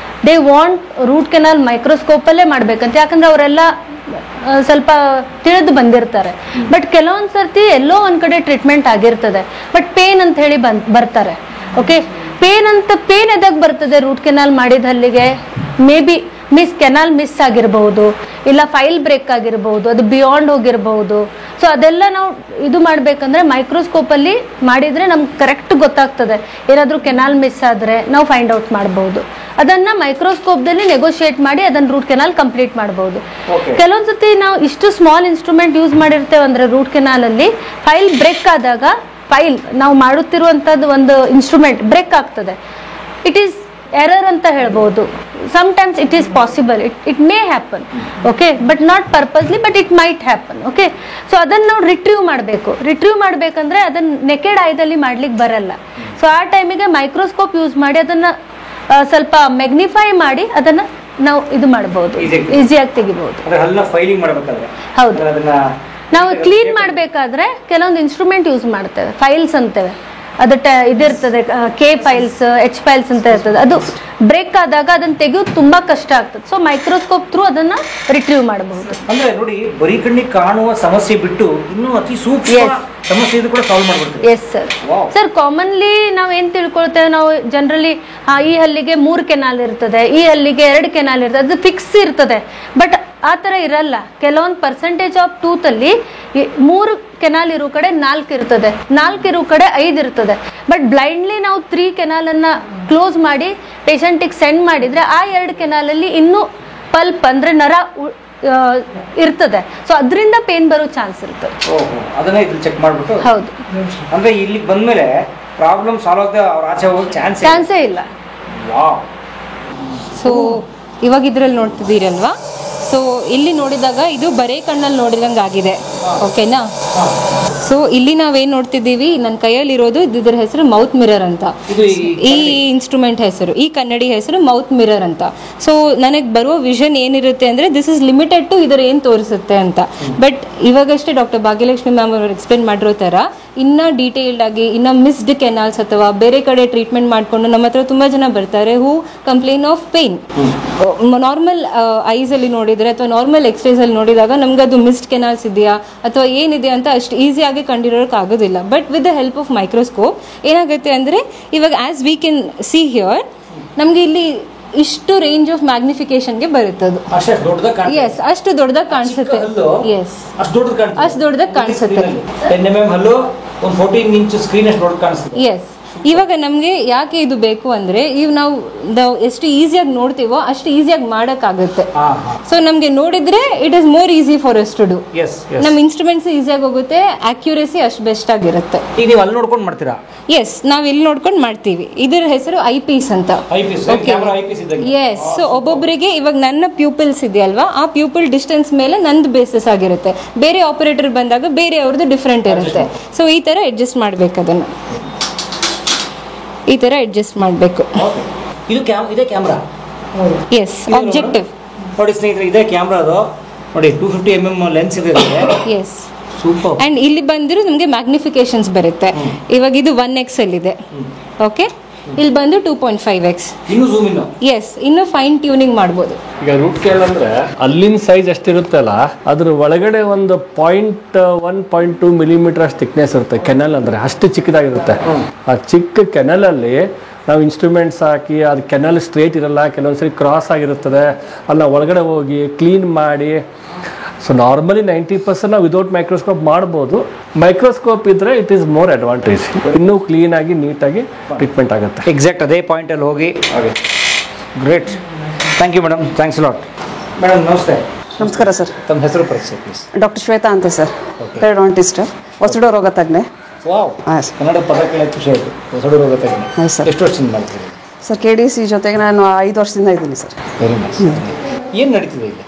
Speaker 3: ದೇ ವಾಂಟ್ ರೂಟ್ ಕೆನಾಲ್ ಮೈಕ್ರೋಸ್ಕೋಪಲ್ಲೇ ಮಾಡ್ಬೇಕಂತ, ಯಾಕಂದ್ರೆ ಅವರೆಲ್ಲ ಸ್ವಲ್ಪ ತಿಳಿದು ಬಂದಿರ್ತಾರೆ. ಬಟ್ ಕೆಲವೊಂದು ಸರ್ತಿ ಎಲ್ಲೋ ಒಂದು ಕಡೆ ಟ್ರೀಟ್ಮೆಂಟ್ ಆಗಿರ್ತದೆ, ಬಟ್ ಪೇನ್ ಅಂತ ಹೇಳಿ ಬರ್ತಾರೆ. ಓಕೆ, ಪೇನ್ ಎದಾಗ ಬರ್ತದೆ ರೂಟ್ ಕೆನಾಲ್ ಮಾಡಿದ ಹಲ್ಲಿಗೆ? ಮೇ ಬಿ ಕೆನಾಲ್ ಮಿಸ್ ಆಗಿರ್ಬಹುದು, ಇಲ್ಲ ಫೈಲ್ ಬ್ರೇಕ್ ಆಗಿರ್ಬಹುದು, ಅದು ಬಿಯಾಂಡ್ ಹೋಗಿರ್ಬಹುದು. ಸೊ ಅದೆಲ್ಲ ನಾವು ಇದು ಮಾಡ್ಬೇಕಂದ್ರೆ ಮೈಕ್ರೋಸ್ಕೋಪಲ್ಲಿ ಮಾಡಿದ್ರೆ ನಮ್ಗೆ ಕರೆಕ್ಟ್ ಗೊತ್ತಾಗ್ತದೆ. ಏನಾದರೂ ಕೆನಾಲ್ ಮಿಸ್ ಆದರೆ ನಾವು ಫೈಂಡ್ ಔಟ್ ಮಾಡ್ಬೋದು. ಅದನ್ನ ಮೈಕ್ರೋಸ್ಕೋಪ್ದಲ್ಲಿ ನೆಗೋಷಿಯೇಟ್ ಮಾಡಿ ಅದನ್ನ ರೂಟ್ ಕೆನಾಲ್ ಕಂಪ್ಲೀಟ್ ಮಾಡ್ಬೋದು. ಕೆಲವೊಂದ್ಸತಿ ನಾವು ಇಷ್ಟು ಸ್ಮಾಲ್ ಇನ್ಸ್ಟ್ರೂಮೆಂಟ್ ಯೂಸ್ ಮಾಡಿರ್ತೇವೆ ಅಂದ್ರೆ ರೂಟ್ ಕೆನಾಲ್ ಅಲ್ಲಿ ಫೈಲ್ ಬ್ರೇಕ್ ಆದಾಗ, ಫೈಲ್ ನಾವು ಮಾಡುತ್ತಿರುವಂತದ್ದು ಒಂದು ಇನ್ಸ್ಟ್ರೂಮೆಂಟ್ ಬ್ರೇಕ್ ಆಗ್ತದೆ, ಇಟ್ ಈಸ್ ಎರರ್ ಅಂತ ಹೇಳ್ಬೋದು. Sometimes it is possible, it may happen, okay, but not purposely, but it might happen. Okay, so ಅದನ್ನು ನಾವು ರಿಟ್ರೀವ್ ಮಾಡಬೇಕಂದ್ರೆ ಅದನ್ನ ನೆಕೆಡ್ ಐದಲ್ಲಿ ಮಾಡ್ಲಿಕ್ಕೆ ಬರಲ್ಲ. ಸೊ ಆ ಟೈಮಿಗೆ ಮೈಕ್ರೋಸ್ಕೋಪ್ ಯೂಸ್ ಮಾಡಿ ಅದನ್ನ ಸ್ವಲ್ಪ ಮ್ಯಾಗ್ನಿಫೈ ಮಾಡಿ ಅದನ್ನ ನಾವು ಇದು ಮಾಡಬಹುದು, ಈಸಿಯಾಗಿ ತೆಗಿಬಹುದು. ಹೌದು, ನಾವು ಕ್ಲೀನ್ ಮಾಡಬೇಕಾದ್ರೆ ಕೆಲವೊಂದು ಇನ್ಸ್ಟ್ರೂಮೆಂಟ್ ಯೂಸ್ ಮಾಡ್ತೇವೆ, ಫೈಲ್ಸ್ ಅಂತೇವೆ. ಅದು ಇದಿರ್ತದೆ, ಕೆ ಫೈಲ್ಸ್, H ಫೈಲ್ಸ್ ಅಂತ ಇರ್ತದೆ. ಅದು ಬ್ರೇಕ್ ಆದಾಗ ಅದನ್ನ ತೆಗೆಯೋದು ತುಂಬಾ ಕಷ್ಟ ಆಗ್ತದೆ. ಸೊ ಮೈಕ್ರೋಸ್ಕೋಪ್ ಥ್ರೂ ಅದನ್ನ ರಿಟ್ರೀವ್ ಮಾಡಬಹುದು.
Speaker 7: ಅಂದ್ರೆ ನೋಡಿ, ಬರೀ ಕಣ್ಣಿಗೆ ಕಾಣುವ ಸಮಸ್ಯೆ ಬಿಟ್ಟು ಇನ್ನೂ ಅತಿ ಸೂಕ್ಷ್ಮ ಸಮಸ್ಯೆ ಇದು ಕೂಡ ಸಾಲ್ವ್ ಮಾಡ್ಬಿಡ್ತೀವಿ.
Speaker 3: Yes sir. ಸರ್, ಕಾಮನ್ಲಿ ನಾವು ಏನ್ ತಿಳ್ಕೊಳ್ತೇವೆ, ನಾವು ಜನರಲಿ ಈ ಹಲ್ಲಿಗೆ 3 ಕೆನಾಲ್ ಇರ್ತದೆ, ಈ ಹಲ್ಲಿಗೆ 2 ಕೆನಾಲ್ ಇರ್ತದೆ, ಅದು ಫಿಕ್ಸ್ ಇರ್ತದೆ. ಬಟ್ ಆ ಥರ ಇರಲ್ಲ. ಕೆಲವೊಂದು ಪರ್ಸೆಂಟೇಜ್ ಆಫ್ ಟೂತ್ ಅಲ್ಲಿ 3 ಕೆನಾಲ್ ಇರೋ ಕಡೆ 4 ಇರ್ತದೆ, 4 ಇರೋ ಕಡೆ 5 ಇರ್ತದೆ. ಬಟ್ ಬ್ಲೈಂಡ್ಲಿ ನಾವು 3 ಕೆನಾಲ್ ಅನ್ನ ಕ್ಲೋಸ್ ಮಾಡಿ ಪೇಷಂಟಿಗೆ ಸೆಂಡ್ ಮಾಡಿದ್ರೆ ಆ 2 ಕೆನಾಲ್ ಅಲ್ಲಿ ಇನ್ನೂ ಪಲ್ಪ್ ಅಂದ್ರೆ ನರ ಇರ್ತದೆ. ಸೊ ಅದರಿಂದ ಪೇನ್ ಬರೋ ಚಾನ್ಸ್ ಇರ್ತದೆ.
Speaker 1: ಓಹೋ, ಅದನ್ನ ಇಲ್ಲಿ ಚೆಕ್ ಮಾಡ್ಬಿಟ್ಟು.
Speaker 3: ಹೌದು.
Speaker 1: ಅಂದ್ರೆ ಇಲ್ಲಿ ಬಂದ್ಮೇಲೆ ಪ್ರಾಬ್ಲಮ್ ಸಾಲ್ವ್ ಆಗದೆ ಅವ್ರ ಆಚೆ ಹೋಗೋ
Speaker 3: ಚಾನ್ಸೇ ಇಲ್ಲ.
Speaker 1: ವಾವ್.
Speaker 9: ಸೊ ಇವಾಗ ಇದ್ರಲ್ಲಿ ನೋಡ್ತಿದ್ದೀರಲ್ವಾ, ಸೊ ಇಲ್ಲಿ ನೋಡಿದಾಗ ಇದು ಬರೇ ಕಣ್ಣಲ್ಲಿ ನೋಡಿದಂಗೆ ಆಗಿದೆ. ಓಕೆನಾ? ಸೊ ಇಲ್ಲಿ ನಾವೇನು ನೋಡ್ತಿದ್ದೀವಿ, ನನ್ನ ಕೈಯಲ್ಲಿರೋದು ಇದ್ರ ಹೆಸರು ಮೌತ್ ಮಿರರ್ ಅಂತ. ಈ ಇನ್ಸ್ಟ್ರೂಮೆಂಟ್ ಹೆಸರು, ಈ ಕನ್ನಡಿ ಹೆಸರು ಮೌತ್ ಮಿರರ್ ಅಂತ. ಸೊ ನನಗೆ ಬರುವ ವಿಷನ್ ಏನಿರುತ್ತೆ ಅಂದರೆ ದಿಸ್ ಇಸ್ ಲಿಮಿಟೆಡ್ ಟು ಇದರ ಏನು ತೋರಿಸುತ್ತೆ ಅಂತ. ಬಟ್ ಇವಾಗಷ್ಟೇ ಡಾಕ್ಟರ್ ಭಾಗ್ಯಲಕ್ಷ್ಮಿ ಮ್ಯಾಮ್ ಅವರು ಎಕ್ಸ್ಪ್ಲೇನ್ ಮಾಡಿರೋ ಥರ ಇನ್ನೂ ಡೀಟೇಲ್ಡ್ ಆಗಿ ಇನ್ನೂ ಮಿಸ್ಡ್ ಕೆನಾಲ್ಸ್ ಅಥವಾ ಬೇರೆ ಕಡೆ ಟ್ರೀಟ್ಮೆಂಟ್ ಮಾಡಿಕೊಂಡು ನಮ್ಮ ಹತ್ರ ತುಂಬ ಜನ ಬರ್ತಾರೆ ಹೂ ಕಂಪ್ಲೇನ್ ಆಫ್ ಪೇನ್. ನಾರ್ಮಲ್ ಐಸಲ್ಲಿ ನೋಡಿದರೆ ಅಥವಾ ನಾರ್ಮಲ್ ಎಕ್ಸ್ರೇಸಲ್ಲಿ ನೋಡಿದಾಗ ನಮ್ಗೆ ಅದು ಮಿಸ್ಡ್ ಕೆನಾಲ್ಸ್ ಇದೆಯಾ ಅಥವಾ ಏನಿದೆ ಅಂತ ಅಷ್ಟು ಈಸಿಯಾಗಿ ಕಂಡಿರೋಕ್ಕೆ ಆಗೋದಿಲ್ಲ. But with the help of microscope ಏನಾಗುತ್ತೆ ಅಂದರೆ ಇವಾಗ as we can see here ನಮಗೆ ಇಲ್ಲಿ ಇಷ್ಟು ರೇಂಜ್ ಆಫ್ ಮ್ಯಾಗ್ನಿಫಿಕೇಶನ್ಗೆ ಬರುತ್ತದು. ಎಸ್, ಅಷ್ಟು ದೊಡ್ಡದಾಗಿ ಕಾಣಿಸುತ್ತೆ. ಎಸ್, ಅಷ್ಟು ದೊಡ್ಡದಾಗಿ ಕಾಣಿಸುತ್ತೆ.
Speaker 1: 10 mm ಹಲ್ಲು, ಒಂದು 14 ಇಂಚ್ ಸ್ಕ್ರೀನ್ ಅಷ್ಟು ದೊಡ್ಡ ಕಾಣಿಸುತ್ತೆ.
Speaker 9: ಎಸ್. ಇವಾಗ ನಮಗೆ ಯಾಕೆ ಇದು ಬೇಕು ಅಂದರೆ ಇವು ನಾವು ಎಷ್ಟು ಈಸಿಯಾಗಿ ನೋಡ್ತೀವೋ ಅಷ್ಟು ಈಸಿಯಾಗಿ ಮಾಡೋಕ್ಕಾಗುತ್ತೆ. ಸೊ ನಮಗೆ ನೋಡಿದ್ರೆ it is more easy for us to do. ನಮ್ಮ ಇನ್ಸ್ಟ್ರೂಮೆಂಟ್ಸ್ ಈಸಿಯಾಗಿ ಹೋಗುತ್ತೆ, ಆಕ್ಯುರೇಸಿ ಅಷ್ಟು ಬೆಸ್ಟ್ ಆಗಿರುತ್ತೆ.
Speaker 1: ಈಗ ನೀವು ಅಲ್ಲಿ ನೋಡ್ಕೊಂಡು ಮಾಡ್ತೀರಾ?
Speaker 9: ಎಸ್, ನಾವು ಇಲ್ಲಿ ನೋಡ್ಕೊಂಡು ಮಾಡ್ತೀವಿ. ಇದರ ಹೆಸರು ಐ ಪೀಸ್ ಅಂತ. ಎಸ್. ಸೊ ಒಬ್ಬೊಬ್ಬರಿಗೆ ಇವಾಗ ನನ್ನ ಪ್ಯೂಪಿಲ್ಸ್ ಇದೆಯಲ್ವಾ, ಆ ಪ್ಯೂಪಿಲ್ ಡಿಸ್ಟೆನ್ಸ್ ಮೇಲೆ ನಂದು ಬೇಸಿಸ್ ಆಗಿರುತ್ತೆ. ಬೇರೆ ಆಪರೇಟರ್ ಬಂದಾಗ ಬೇರೆ ಅವ್ರದ್ದು ಡಿಫ್ರೆಂಟ್ ಇರುತ್ತೆ. ಸೊ ಈ ಥರ ಅಡ್ಜಸ್ಟ್ ಮಾಡಬೇಕು, ಅದನ್ನು ಈ ಥರ ಅಡ್ಜಸ್ಟ್ ಮಾಡಬೇಕು.
Speaker 1: ಇದೇ ಕ್ಯಾಮ್ರಾ?
Speaker 9: ಎಸ್, ಆಬ್ಜೆಕ್ಟಿವ್
Speaker 1: ನೋಡಿ ಸ್ನೇಹಿತರೆ, ಇದೇ ಕ್ಯಾಮ್ರಾ. ಅದು ನೋಡಿ 250 mm ಲೆನ್ಸ್ ಇದೆ.
Speaker 9: Yes, super. ಆ್ಯಂಡ್ ಇಲ್ಲಿ ಬಂದಿರೋ ನಮಗೆ ಮ್ಯಾಗ್ನಿಫಿಕೇಶನ್ಸ್ ಬರುತ್ತೆ. ಇವಾಗ ಇದು 1x ಅಲ್ಲಿದೆ. ಓಕೆ, ಇಲ್ಲಿ ಬಂದು 2.5x.
Speaker 1: ಇನ್ನು ಝೂಮ್ ಇನ್ನು.
Speaker 9: ಎಸ್, ಇನ್ನು ಫೈನ್ ಟ್ಯೂನಿಂಗ್ ಮಾಡ್ಬೋದು.
Speaker 2: ಈಗ ರೂಟ್ ಕೇಲ್ ಅಂದ್ರೆ ಅಲ್ಲಿನ ಸೈಜ್ ಎಷ್ಟಿರುತ್ತಲ್ಲ ಅದ್ರ ಒಳಗಡೆ ಒಂದು 0.1-0.2 ಮಿಲಿಮೀಟರ್ ಅಷ್ಟು ಥಿಕ್ನೆಸ್ ಇರುತ್ತೆ. ಕೆನಲ್ ಅಂದ್ರೆ ಅಷ್ಟು ಚಿಕ್ಕದಾಗಿರುತ್ತೆ. ಆ ಚಿಕ್ಕ ಕೆನಲಲ್ಲಿ ನಾವು ಇನ್ಸ್ಟ್ರೂಮೆಂಟ್ಸ್ ಹಾಕಿ ಅದು ಕೆನಲ್ ಸ್ಟ್ರೇಟ್ ಇರಲ್ಲ, ಕೆಲವೊಂದ್ಸರಿ ಕ್ರಾಸ್ ಆಗಿರುತ್ತದೆ. ಅಲ್ಲ ಒಳಗಡೆ ಹೋಗಿ ಕ್ಲೀನ್ ಮಾಡಿ. ಸೊ ನಾರ್ಮಲಿ 90% ನಾವು ವಿದೌಟ್ ಮೈಕ್ರೋಸ್ಕೋಪ್ ಮಾಡ್ಬೋದು. ಮೈಕ್ರೋಸ್ಕೋಪ್ ಇದ್ರೆ ಇಟ್ ಈಸ್ ಮೋರ್ ಅಡ್ವಾಂಟೇಜ್. ಇನ್ನೂ ಕ್ಲೀನಾಗಿ ನೀಟಾಗಿ ಟ್ರೀಟ್ಮೆಂಟ್ ಆಗುತ್ತೆ.
Speaker 1: ಎಕ್ಸಾಕ್ಟ್ ಅದೇ ಪಾಯಿಂಟಲ್ಲಿ ಹೋಗಿ. Great, thank you madam. Thanks lot. Madam ನಮಸ್ತೆ.
Speaker 4: ನಮಸ್ಕಾರ ಸರ್.
Speaker 1: ತಮ್ಮ ಹೆಸರು ಪರಿಚಯ ಪ್ಲೀಸ್.
Speaker 4: ಡಾಕ್ಟರ್ ಶ್ವೇತಾ ಅಂತ ಸರ್, ಪೆರಿಡಾಂಟಿಸ್ಟ್, ಹೊಸಡು ರೋಗ ತಜ್ಞೆ.
Speaker 1: ವಾವ್, ಕನ್ನಡ ಪದ ಕೇಳೋಕ್ಕೆ ಖುಷಿ ಆಯಿತು. ಹೊಸಡು ರೋಗ ತಜ್ಞೆ.
Speaker 4: ಹಾಂ ಸರ್.
Speaker 1: ಎಷ್ಟು ವರ್ಷದಿಂದ ಮಾಡ್ತೀರಿ
Speaker 4: ಸರ್? KDC ಜೊತೆಗೆ ನಾನು 5 ವರ್ಷದಿಂದ ಇದ್ದೀನಿ ಸರ್.
Speaker 1: Very nice. ಏನು ನಡೀತಿದೆ ಇಲ್ಲಿ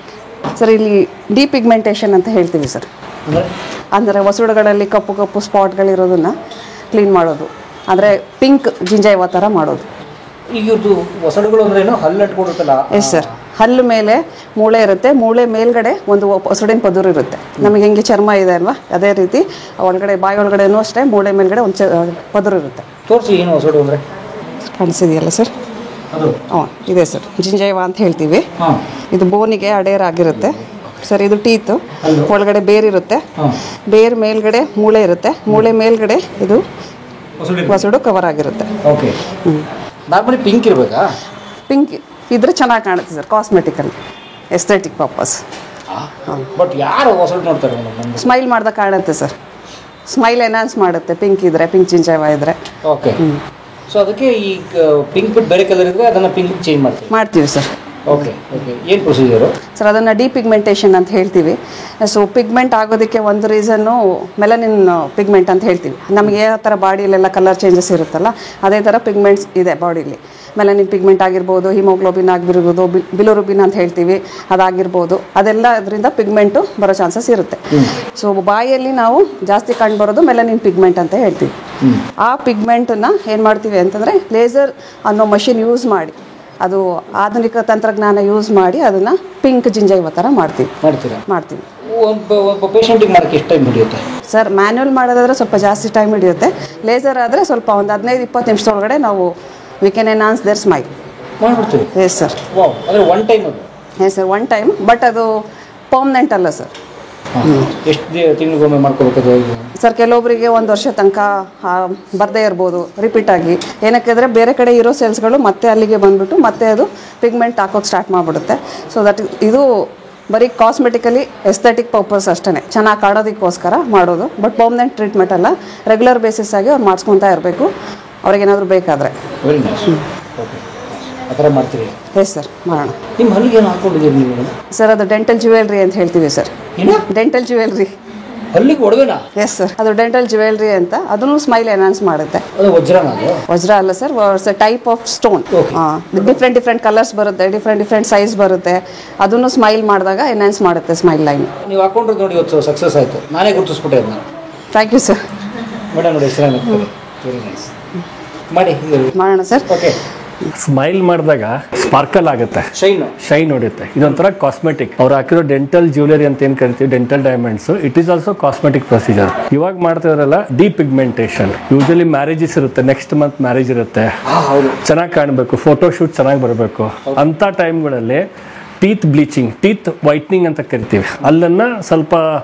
Speaker 4: ಸರ್? ಇಲ್ಲಿ ಡಿಪಿಗ್ಮೆಂಟೇಷನ್ ಅಂತ ಹೇಳ್ತೀವಿ ಸರ್. ಅಂದರೆ ಹೊಸಡುಗಳಲ್ಲಿ ಕಪ್ಪು ಕಪ್ಪು ಸ್ಪಾಟ್ಗಳಿರೋದನ್ನು ಕ್ಲೀನ್ ಮಾಡೋದು, ಅಂದರೆ ಪಿಂಕ್ ಜಿಂಜಾಯ್ವ ಥರ ಮಾಡೋದು.
Speaker 1: ಈಗ ಇವ್ರದ್ದು ಹೊಸಡುಗಳು ಅಂದ್ರೇನು? ಹಲ್ಲು ಅಂಟ್ಕೊಂಡಿರುತ್ತಲ್ಲ?
Speaker 4: Yes sir. ಹಲ್ಲು ಮೇಲೆ ಮೂಳೆ ಇರುತ್ತೆ, ಮೂಳೆ ಮೇಲ್ಗಡೆ ಒಂದು ಹೊಸಡಿನ ಪದುರು ಇರುತ್ತೆ. ನಮಗೆ ಹೆಂಗೆ ಚರ್ಮ ಇದೆ ಅಲ್ವಾ, ಅದೇ ರೀತಿ ಒಳಗಡೆ ಬಾಯಿ ಒಳಗಡೆನೂ ಅಷ್ಟೇ ಮೂಳೆ ಮೇಲ್ಗಡೆ ಒಂದು ಪದುರು ಇರುತ್ತೆ.
Speaker 1: ತೋರಿಸಿ, ಏನು ಹೊಸಡು ಅಂದರೆ?
Speaker 4: ಕಾಣಿಸಿದೆಯಲ್ಲ ಸರ್? ಹಾಂ, ಇದೆ ಸರ್. ಜಿಂಜಾಯ್ವ ಅಂತ ಹೇಳ್ತೀವಿ. ಇದು ಬೋನಿಗೆ ಅಡೇರ್ ಆಗಿರುತ್ತೆ ಸರ್. ಇದು ಟೀತು, ಒಳಗಡೆ ಬೇರಿರುತ್ತೆ. ಬೇರ್ ಮೇಲ್ಗಡೆ ಮೂಳೆ ಇರುತ್ತೆ, ಮೂಳೆ ಮೇಲ್ಗಡೆ ಇದು ಹೊಸಡು ಕವರ್ ಆಗಿರುತ್ತೆ.
Speaker 1: ಓಕೆ. ನಾರ್ಮಲಿ ಪಿಂಕ್ ಇರಬೇಕಾ?
Speaker 4: ಪಿಂಕ್ ಇದ್ರೆ ಚೆನ್ನಾಗಿ ಕಾಣುತ್ತೆ ಸರ್, ಕಾಸ್ಮೆಟಿಕಲ್ ಎಸ್ಥೆಟಿಕ್ ಪರ್ಪಸ್.
Speaker 1: ಬಟ್ ಯಾರು ಹೊಸಡು ನೋಡ್ತಾರೆ?
Speaker 4: ಸ್ಮೈಲ್ ಮಾಡ್ದಾಗ ಕಾಣುತ್ತೆ ಸರ್. ಸ್ಮೈಲ್ ಎನ್ಹಾನ್ಸ್ ಮಾಡುತ್ತೆ ಪಿಂಕ್ ಇದ್ರೆ, ಪಿಂಕ್ ಜಿಂಜಾಯ್ವ ಇದ್ರೆ.
Speaker 1: ಓಕೆ. ಸೊ ಅದಕ್ಕೆ ಈ ಪಿಂಕ್ ಬಿಟ್ಟು ಬೇರೆ ಕಲರ್ ಇದ್ರೆ ಅದನ್ನು ಪಿಂಕ್ ಚೇಂಜ್ ಮಾಡ್ತೀವಿ
Speaker 4: ಸರ್.
Speaker 1: Okay okay. ಏನು ಪ್ರೊಸೀಜರು
Speaker 4: ಸರ್? ಅದನ್ನು ಡಿಪಿಗ್ಮೆಂಟೇಷನ್ ಅಂತ ಹೇಳ್ತೀವಿ. ಸೊ ಪಿಗ್ಮೆಂಟ್ ಆಗೋದಕ್ಕೆ ಒಂದು ರೀಸನ್ನು ಮೆಲನಿನ್ ಪಿಗ್ಮೆಂಟ್ ಅಂತ ಹೇಳ್ತೀವಿ. ನಮಗೆ ಯಾವ ಥರ ಬಾಡಿಯಲ್ಲೆಲ್ಲ ಕಲರ್ ಚೇಂಜಸ್ ಇರುತ್ತಲ್ಲ, ಅದೇ ಥರ ಪಿಗ್ಮೆಂಟ್ಸ್ ಇದೆ ಬಾಡಿಲಿ. ಮೆಲನಿನ್ ಪಿಗ್ಮೆಂಟ್ ಆಗಿರ್ಬೋದು, ಹಿಮೋಗ್ಲೋಬಿನ್ ಆಗಿರ್ಬೋದು, ಬಿಲೋರುಬಿನ್ ಅಂತ ಹೇಳ್ತೀವಿ, ಅದಾಗಿರ್ಬೋದು. ಅದೆಲ್ಲ ಅದರಿಂದ ಪಿಗ್ಮೆಂಟು ಬರೋ ಚಾನ್ಸಸ್ ಇರುತ್ತೆ. ಸೊ ಬಾಯಲ್ಲಿ ನಾವು ಜಾಸ್ತಿ ಕಂಡುಬರೋದು ಮೆಲನಿನ್ ಪಿಗ್ಮೆಂಟ್ ಅಂತ ಹೇಳ್ತೀವಿ. ಆ ಪಿಗ್ಮೆಂಟನ್ನು ಏನು ಮಾಡ್ತೀವಿ ಅಂತಂದರೆ ಲೇಸರ್ ಅನ್ನೋ ಮಷಿನ್ ಯೂಸ್ ಮಾಡಿ, ಅದು ಆಧುನಿಕ ತಂತ್ರಜ್ಞಾನ ಯೂಸ್ ಮಾಡಿ ಅದನ್ನು ಪಿಂಕ್ ಜಿಂಜಾಯ್ವ ಥರ ಮಾಡ್ತೀವಿ.
Speaker 1: ಒಬ್ಬ ಪೇಷಂಟಿಗೆ ಮಾಡೋಕ್ಕೆ ಎಷ್ಟು ಟೈಮ್ ಹಿಡಿಯುತ್ತೆ
Speaker 4: ಸರ್? ಮ್ಯಾನ್ಯುವಲ್ ಮಾಡೋದಾದರೆ ಸ್ವಲ್ಪ ಜಾಸ್ತಿ ಟೈಮ್ ಹಿಡಿಯುತ್ತೆ. ಲೇಸರ್ ಆದರೆ ಸ್ವಲ್ಪ ಒಂದು 15-20 ನಿಮಿಷದೊಳಗಡೆ ನಾವು we can enhance their smile
Speaker 1: ಮಾಡ್ಬಿಡ್ತೀವಿ.
Speaker 4: Yes sir.
Speaker 1: ಅಂದರೆ ಒನ್ ಟೈಮ್ ಅದು?
Speaker 4: Yes sir, one time. But ಅದು ಪರ್ಮನೆಂಟ್ ಅಲ್ಲ ಸರ್.
Speaker 1: ಎಷ್ಟು ತಿಂಗಳಿಗೊಮ್ಮೆ ಮಾಡ್ಕೋಬೇಕು
Speaker 4: ಸರ್? ಕೆಲವೊಬ್ಬರಿಗೆ 1 ವರ್ಷ ತನಕ ಬರದೇ ಇರ್ಬೋದು ರಿಪೀಟ್ ಆಗಿ. ಏನಕ್ಕೆಂದರೆ ಬೇರೆ ಕಡೆ ಇರೋ ಸೆಲ್ಸ್ಗಳು ಮತ್ತೆ ಅಲ್ಲಿಗೆ ಬಂದುಬಿಟ್ಟು ಮತ್ತೆ ಅದು ಪಿಗ್ಮೆಂಟ್ ಹಾಕೋಕ್ಕೆ ಸ್ಟಾರ್ಟ್ ಮಾಡಿಬಿಡುತ್ತೆ. ಸೊ ದಟ್ ಇದು ಬರೀ ಕಾಸ್ಮೆಟಿಕಲಿ ಎಸ್ಥೆಟಿಕ್ ಪರ್ಪಸ್ ಅಷ್ಟೇ, ಚೆನ್ನಾಗಿ ಕಾಣೋದಕ್ಕೋಸ್ಕರ ಮಾಡೋದು. ಬಟ್ ಪರ್ಮನೆಂಟ್ ಟ್ರೀಟ್ಮೆಂಟ್ ಅಲ್ಲ, ರೆಗ್ಯುಲರ್ ಬೇಸಿಸ್ ಆಗಿ ಅವ್ರು ಮಾಡಿಸ್ಕೊತಾ ಇರಬೇಕು ಅವ್ರಿಗೇನಾದರೂ ಬೇಕಾದರೆ.
Speaker 1: Very nice. ಓಕೆ. ಥರ ಮಾಡ್ತೀರಿ?
Speaker 4: ಎಸ್ ಸರ್, ಮಾಡೋಣ.
Speaker 1: ನಿಮ್ಮ ಹಲ್ಲಿಗೆ ಏನು ಹಾಕೊಂಡಿದ್ದೀರಿ ನೀವು?
Speaker 4: ಸರ್ ಅದು ಡೆಂಟಲ್ ಜ್ಯುವೆಲ್ರಿ ಅಂತ ಹೇಳ್ತೀವಿ ಸರ್.
Speaker 1: ಏನು
Speaker 4: ಡೆಂಟಲ್ ಜ್ಯುವೆಲ್ರಿ?
Speaker 1: ಹಲ್ಲಿಗೆ ಒಡವೆನಾ?
Speaker 4: ಎಸ್ ಸರ್, ಅದು ಡೆಂಟಲ್ ಜ್ಯುವೆಲ್ರಿ ಅಂತ. ಅದನ್ನು ಸ್ಮೈಲ್ ಎನ್ಹಾನ್ಸ್ ಮಾಡುತ್ತೆ.
Speaker 1: ಅದು ವಜ್ರನಾ? ಅದು
Speaker 4: ವಜ್ರ ಅಲ್ಲ sir, type of stone. Different colours ಬರುತ್ತೆ, ಡಿಫ್ರೆಂಟ್ ಸೈಜ್ ಬರುತ್ತೆ. ಅದನ್ನು ಸ್ಮೈಲ್ ಮಾಡಿದಾಗ ಎನ್ಹಾನ್ಸ್ ಮಾಡುತ್ತೆ ಸ್ಮೈಲ್ ಲೈನ್.
Speaker 1: ನೀವು ಹಾಕೊಂಡ್ರೆ ನೋಡಿ ಇವತ್ತು ಸಕ್ಸಸ್ ಆಯಿತು. ನಾನೇ ಗುರುತಿಸ್ಬಿಟ್ಟೆ ಅದನ್ನ.
Speaker 4: Thank you sir.
Speaker 1: ಮೇಡಮ್ ನೋಡಿ ಹೆಸರು ವೆರಿ ನೈಸ್. ಮಾಡಿ
Speaker 4: ಮಾಡೋಣ ಸರ್.
Speaker 1: ಓಕೆ.
Speaker 2: ಸ್ಮೈಲ್ ಮಾಡಿದಾಗ ಸ್ಪಾರ್ಕಲ್ ಆಗುತ್ತೆ, ಶೈನ್ ಹೊಡುತ್ತೆ. ಇದೊಂಥರ ಕಾಸ್ಮೆಟಿಕ್. ಅವ್ರು ಹಾಕಿರೋ ಡೆಂಟಲ್ ಜ್ಯುವೆಲರಿ ಅಂತ ಏನು ಕರಿತೀವಿ, dental diamonds, it is also cosmetic procedure. ಇವಾಗ ಮಾಡ್ತಿದ್ರಲ್ಲ ಡಿಪಿಗ್ಮೆಂಟೇಷನ್. ಯೂಶಲಿ ಮ್ಯಾರೇಜಸ್ ಇರುತ್ತೆ, ನೆಕ್ಸ್ಟ್ ಮಂತ್ ಮ್ಯಾರೇಜ್ ಇರುತ್ತೆ, ಚೆನ್ನಾಗಿ ಕಾಣಬೇಕು, ಫೋಟೋ ಶೂಟ್ ಚೆನ್ನಾಗಿ ಬರಬೇಕು ಅಂತ ಟೈಮ್ಗಳಲ್ಲಿ ಟೀತ್ ಬ್ಲೀಚಿಂಗ್, ಟೀತ್ ವೈಟ್ನಿಂಗ್ ಅಂತ ಕರಿತೀವಿ. ಅಲ್ಲನ್ನ ಸ್ವಲ್ಪ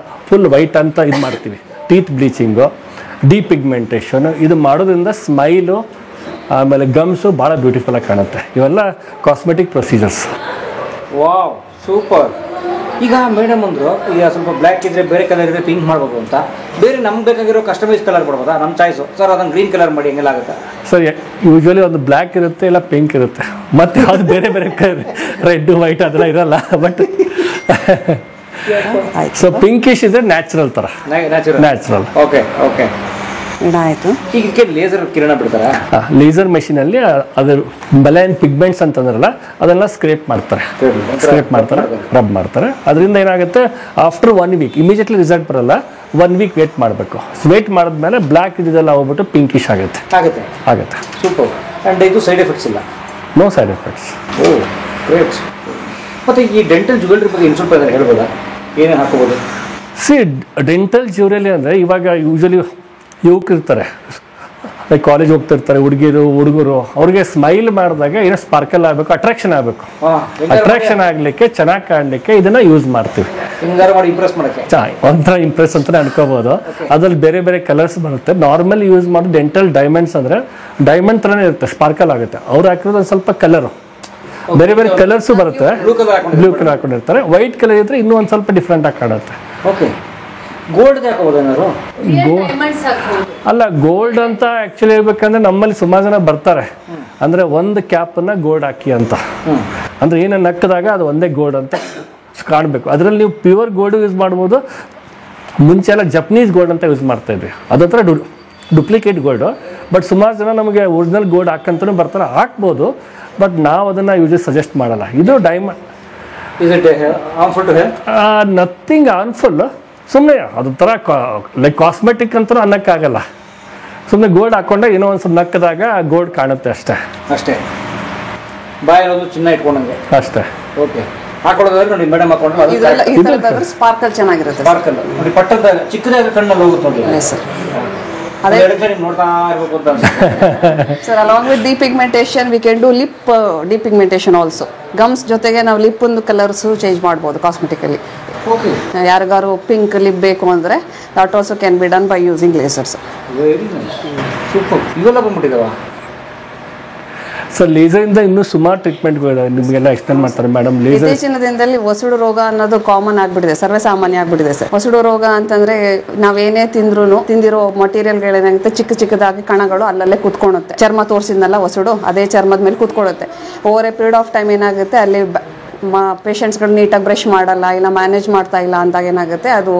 Speaker 2: ಫುಲ್ ವೈಟ್ ಅಂತ ಇದು ಮಾಡ್ತೀವಿ. ಟೀತ್ ಬ್ಲೀಚಿಂಗು, ಡಿಪಿಗ್ಮೆಂಟೇಷನ್ ಇದು ಮಾಡೋದ್ರಿಂದ ಸ್ಮೈಲು ಆಮೇಲೆ ಗಮ್ಸು ಭಾಳ ಬ್ಯೂಟಿಫುಲ್ ಆಗಿ ಕಾಣುತ್ತೆ. ಇವೆಲ್ಲ ಕಾಸ್ಮೆಟಿಕ್ ಪ್ರೊಸೀಜರ್ಸ್.
Speaker 1: Wow, super. ಈಗ ಮೇಡಮ್ ಅಂದರು ಈಗ ಸ್ವಲ್ಪ ಬ್ಲ್ಯಾಕ್ ಇದ್ದರೆ ಬೇರೆ ಕಲರ್ ಇದ್ದರೆ ಪಿಂಕ್ ಮಾಡ್ಬೋದು ಅಂತ. ಬೇರೆ ನಮ್ಗೆ ಬೇಕಾಗಿರೋ ಕಸ್ಟಮೈಸ್ ಕಲರ್ ಕೊಡ್ಬೋದಾ? ನಮ್ಮ ಚಾಯ್ಸು ಸರ್ ಅದನ್ನು ಗ್ರೀನ್ ಕಲರ್ ಮಾಡಿ ಹೆಂಗೆಲ್ಲ ಆಗುತ್ತೆ
Speaker 2: ಸರ್? ಯೂಶ್ವಲಿ ಒಂದು ಬ್ಲ್ಯಾಕ್ ಇರುತ್ತೆ, ಇಲ್ಲ ಪಿಂಕ್ ಇರುತ್ತೆ, ಮತ್ತು ಯಾವುದು ಬೇರೆ ಬೇರೆ ರೆಡ್ ವೈಟ್ ಅದೆಲ್ಲ ಇರಲ್ಲ. ಬಟ್ ಸೊ ಪಿಂಕಿಶ್ ಇದ್ರೆ ನ್ಯಾಚುರಲ್ ಥರ, ನ್ಯಾಚುರಲ್.
Speaker 1: ಓಕೆ ಓಕೆ,
Speaker 4: ಆಯಿತು.
Speaker 1: ಈಗ ಲೇಸರ್ ಕಿರಣ ಬಿಡ್ತಾರಾ?
Speaker 2: ಲೇಸರ್ ಮೆಷಿನಲ್ಲಿ ಅದು ಮೆಲೈನ್ ಪಿಗ್ಮೆಂಟ್ಸ್ ಅಂತಂದ್ರಲ್ಲ ಅದೆಲ್ಲ ಸ್ಕ್ರೇಪ್ ಮಾಡ್ತಾರೆ, ರಬ್ ಮಾಡ್ತಾರೆ. ಅದರಿಂದ ಏನಾಗುತ್ತೆ, ಆಫ್ಟರ್ 1 ವೀಕ್ ಇಮಿಡಿಯೇಟ್ಲಿ ರಿಸಲ್ಟ್ ಬರಲ್ಲ. 1 ವೀಕ್ ವೇಟ್ ಮಾಡಬೇಕು. ವೇಟ್ ಮಾಡಿದ್ಮೇಲೆ ಬ್ಲ್ಯಾಕ್ ಇದೆಲ್ಲ ಹೋಗ್ಬಿಟ್ಟು ಪಿಂಕಿಶ್ ಆಗುತ್ತೆ.
Speaker 1: ಸೂಪರ್. ಆ್ಯಂಡ್ ಇದು ಸೈಡ್ ಎಫೆಕ್ಟ್ಸ್ ಇಲ್ಲ?
Speaker 2: No side effects.
Speaker 1: Oh great. ಮತ್ತು ಈ ಡೆಂಟಲ್ ಜ್ಯುವೆಲ್ರಿ ಬಗ್ಗೆ ಇನ್ನು ಸ್ವಲ್ಪ ಹೇಳ್ಬೋದಾ? ಏನೇನು ಹಾಕೋಬೋದು?
Speaker 2: ಸಿ ಡೆಂಟಲ್ ಜ್ಯುವೆಲರಿ ಅಂದರೆ ಇವಾಗ ಯೂಶಲಿ ಯುವಕರು ಇರ್ತಾರೆ, ಲೈಕ್ ಕಾಲೇಜ್ ಹೋಗ್ತಿರ್ತಾರೆ, ಹುಡುಗರು, ಅವ್ರಿಗೆ ಸ್ಮೈಲ್ ಮಾಡಿದಾಗ ಏನೋ ಸ್ಪಾರ್ಕಲ್ ಆಗಬೇಕು, ಅಟ್ರಾಕ್ಷನ್ ಆಗಬೇಕು. ಅಟ್ರಾಕ್ಷನ್ ಆಗಲಿಕ್ಕೆ, ಚೆನ್ನಾಗಿ ಕಾಣಲಿಕ್ಕೆ ಇದನ್ನ ಯೂಸ್ ಮಾಡ್ತೀವಿ. ಒಂಥರ ಇಂಪ್ರೆಸ್ ಅಂತ ಅನ್ಕೋಬಹುದು. ಅದ್ರಲ್ಲಿ ಬೇರೆ ಬೇರೆ ಕಲರ್ಸ್ ಬರುತ್ತೆ. ನಾರ್ಮಲ್ ಯೂಸ್ ಮಾಡೋದು ಡೆಂಟಲ್ ಡೈಮಂಡ್ಸ್ ಅಂದರೆ ಡೈಮಂಡ್ ಥರನೇ ಇರುತ್ತೆ, ಸ್ಪಾರ್ಕಲ್ ಆಗುತ್ತೆ. ಅವ್ರು ಹಾಕಿರೋದು ಒಂದು ಸ್ವಲ್ಪ ಕಲರು, ಬೇರೆ ಬೇರೆ ಕಲರ್ಸು ಬರುತ್ತೆ. ಬ್ಲೂ ಕಲರ್ ಹಾಕೊಂಡಿರ್ತಾರೆ. ವೈಟ್ ಕಲರ್ ಇದ್ರೆ ಇನ್ನೂ ಒಂದು ಸ್ವಲ್ಪ ಡಿಫ್ರೆಂಟ್ ಆಗಿ ಕಾಣುತ್ತೆ.
Speaker 1: ಓಕೆ. ಗೋಲ್ಡ್ ಹಾಕೋಬೋದು?
Speaker 2: ಅಲ್ಲ, ಗೋಲ್ಡ್ ಅಂತ ಆ್ಯಕ್ಚುಲಿ ಹೇಳ್ಬೇಕಂದ್ರೆ ನಮ್ಮಲ್ಲಿ ಸುಮಾರು ಜನ ಬರ್ತಾರೆ, ಅಂದರೆ ಒಂದು ಕ್ಯಾಪನ್ನು ಗೋಲ್ಡ್ ಹಾಕಿ ಅಂತ. ಅಂದರೆ ಏನೋ ನಕ್ಕದಾಗ ಅದು ಒಂದೇ ಗೋಲ್ಡ್ ಅಂತ ಕಾಣಬೇಕು. ಅದರಲ್ಲಿ ನೀವು ಪ್ಯೂರ್ ಗೋಲ್ಡ್ ಯೂಸ್ ಮಾಡ್ಬೋದು. ಮುಂಚೆ ಎಲ್ಲ ಜಪನೀಸ್ ಗೋಲ್ಡ್ ಅಂತ ಯೂಸ್ ಮಾಡ್ತಾ ಇದ್ವಿ, ಅದತ್ರ ಡುಪ್ಲಿಕೇಟ್ ಗೋಲ್ಡು. ಬಟ್ ಸುಮಾರು ಜನ ನಮಗೆ ಒರಿಜಿನಲ್ ಗೋಲ್ಡ್ ಹಾಕಂತಲೂ ಬರ್ತಾರೆ, ಹಾಕ್ಬೋದು. ಬಟ್ ನಾವು ಅದನ್ನು ಯೂಸ್ ಸಜೆಸ್ಟ್ ಮಾಡಲ್ಲ. ಇದು ಡೈಮಂಡ್. Nothing harmful. ಸುಮ್ಮನೆ ಅದು ಥರ ಲೈಕ್ ಕಾಸ್ಮೆಟಿಕ್ ಅಂತಲೂ ಅನ್ನೋಕ್ಕಾಗಲ್ಲ. ಸುಮ್ಮನೆ ಗೋಲ್ಡ್ ಹಾಕೊಂಡಾಗ ಏನೋ ಒಂದು ಸ್ವಲ್ಪ ನಕ್ಕದಾಗ ಗೋಲ್ಡ್ ಕಾಣುತ್ತೆ ಅಷ್ಟೇ.
Speaker 1: ಬಾಯಲ್ಲಿ ಚಿನ್ನ ಇಟ್ಕೊಂಡಂಗೆ ಅಷ್ಟೇ. ಓಕೆ. ಹಾಕೊಳ್ಳೋದಾದ್ರೆ ನೋಡಿ ಮೇಡಮ್ ಹಾಕೊಂಡ್ರೆ
Speaker 4: ಸ್ಪಾರ್ಕಲ್ ಚೆನ್ನಾಗಿರುತ್ತೆ.
Speaker 1: ಸ್ಪಾರ್ಕಲ್ ನೋಡಿ, ಪಟ್ಟದ ಚಿಕ್ಕದಾಗಿ ಕಣ್ಣಲ್ಲಿ ಹೋಗುತ್ತೆ ನೋಡಿ ಸರ್. ನೋಡ್ತಾ ಇರಬೇಕು ಅಂತ
Speaker 4: sir. Along with depigmentation we can do lip depigmentation also. Gums ಜೊತೆಗೆ ನಾವು ಲಿಪ್ ಒಂದು ಕಲರ್ಸು ಚೇಂಜ್ ಮಾಡ್ಬೋದು ಕಾಸ್ಮೆಟಿಕಲಿ. ಯಾರಿಗಾರು ಪಿಂಕ್ ಲಿಪ್ ಬೇಕು ಅಂದರೆ that also can be done by using lasers.
Speaker 1: Very nice, super. ಇವೆಲ್ಲ ಬಂದ್ಬಿಟ್ಟಿದಾವ
Speaker 2: ಸರ್. ಲೇಸರಿಂದ ಇನ್ನೂ ಸುಮಾರು ಟ್ರೀಟ್ಮೆಂಟ್ಗಳು ನಿಮಗೆಲ್ಲ ಎಕ್ಸ್ಪ್ಲೇನ್ ಮಾಡ್ತಾರೆ ಮೇಡಮ್. ಲೇಸರ್
Speaker 4: ಇತ್ತೀಚಿನ ದಿನದಲ್ಲಿ ವಸುಡು ರೋಗ ಅನ್ನೋದು ಕಾಮನ್ ಆಗಿಬಿಟ್ಟಿದೆ, ಸರ್ವೇ ಸಾಮಾನ್ಯ ಆಗಿಬಿಟ್ಟಿದೆ ಸರ್. ವಸುಡು ರೋಗ ಅಂತಂದ್ರೆ ನಾವೇನೇ ತಿಂದಿರೋ ಮಟೀರಿಯಲ್ಗಳೇನಾಗುತ್ತೆ, ಚಿಕ್ಕದಾಗಿ ಕಣಗಳು ಅಲ್ಲಲ್ಲೇ ಕುತ್ಕೊಳುತ್ತೆ. ಚರ್ಮ ತೋರಿಸಿದ್ನಲ್ಲ ವಸುಡು, ಅದೇ ಚರ್ಮದ ಮೇಲೆ ಕುತ್ಕೊಳ್ಳುತ್ತೆ. Over a period of time ಏನಾಗುತ್ತೆ, ಅಲ್ಲಿ ಪೇಷಂಟ್ಸ್ಗಳು ನೀಟಾಗಿ ಬ್ರಷ್ ಮಾಡಲ್ಲ, ಇಲ್ಲ ಮ್ಯಾನೇಜ್ ಮಾಡ್ತಾ ಇಲ್ಲ ಅಂದಾಗ ಏನಾಗುತ್ತೆ, ಅದು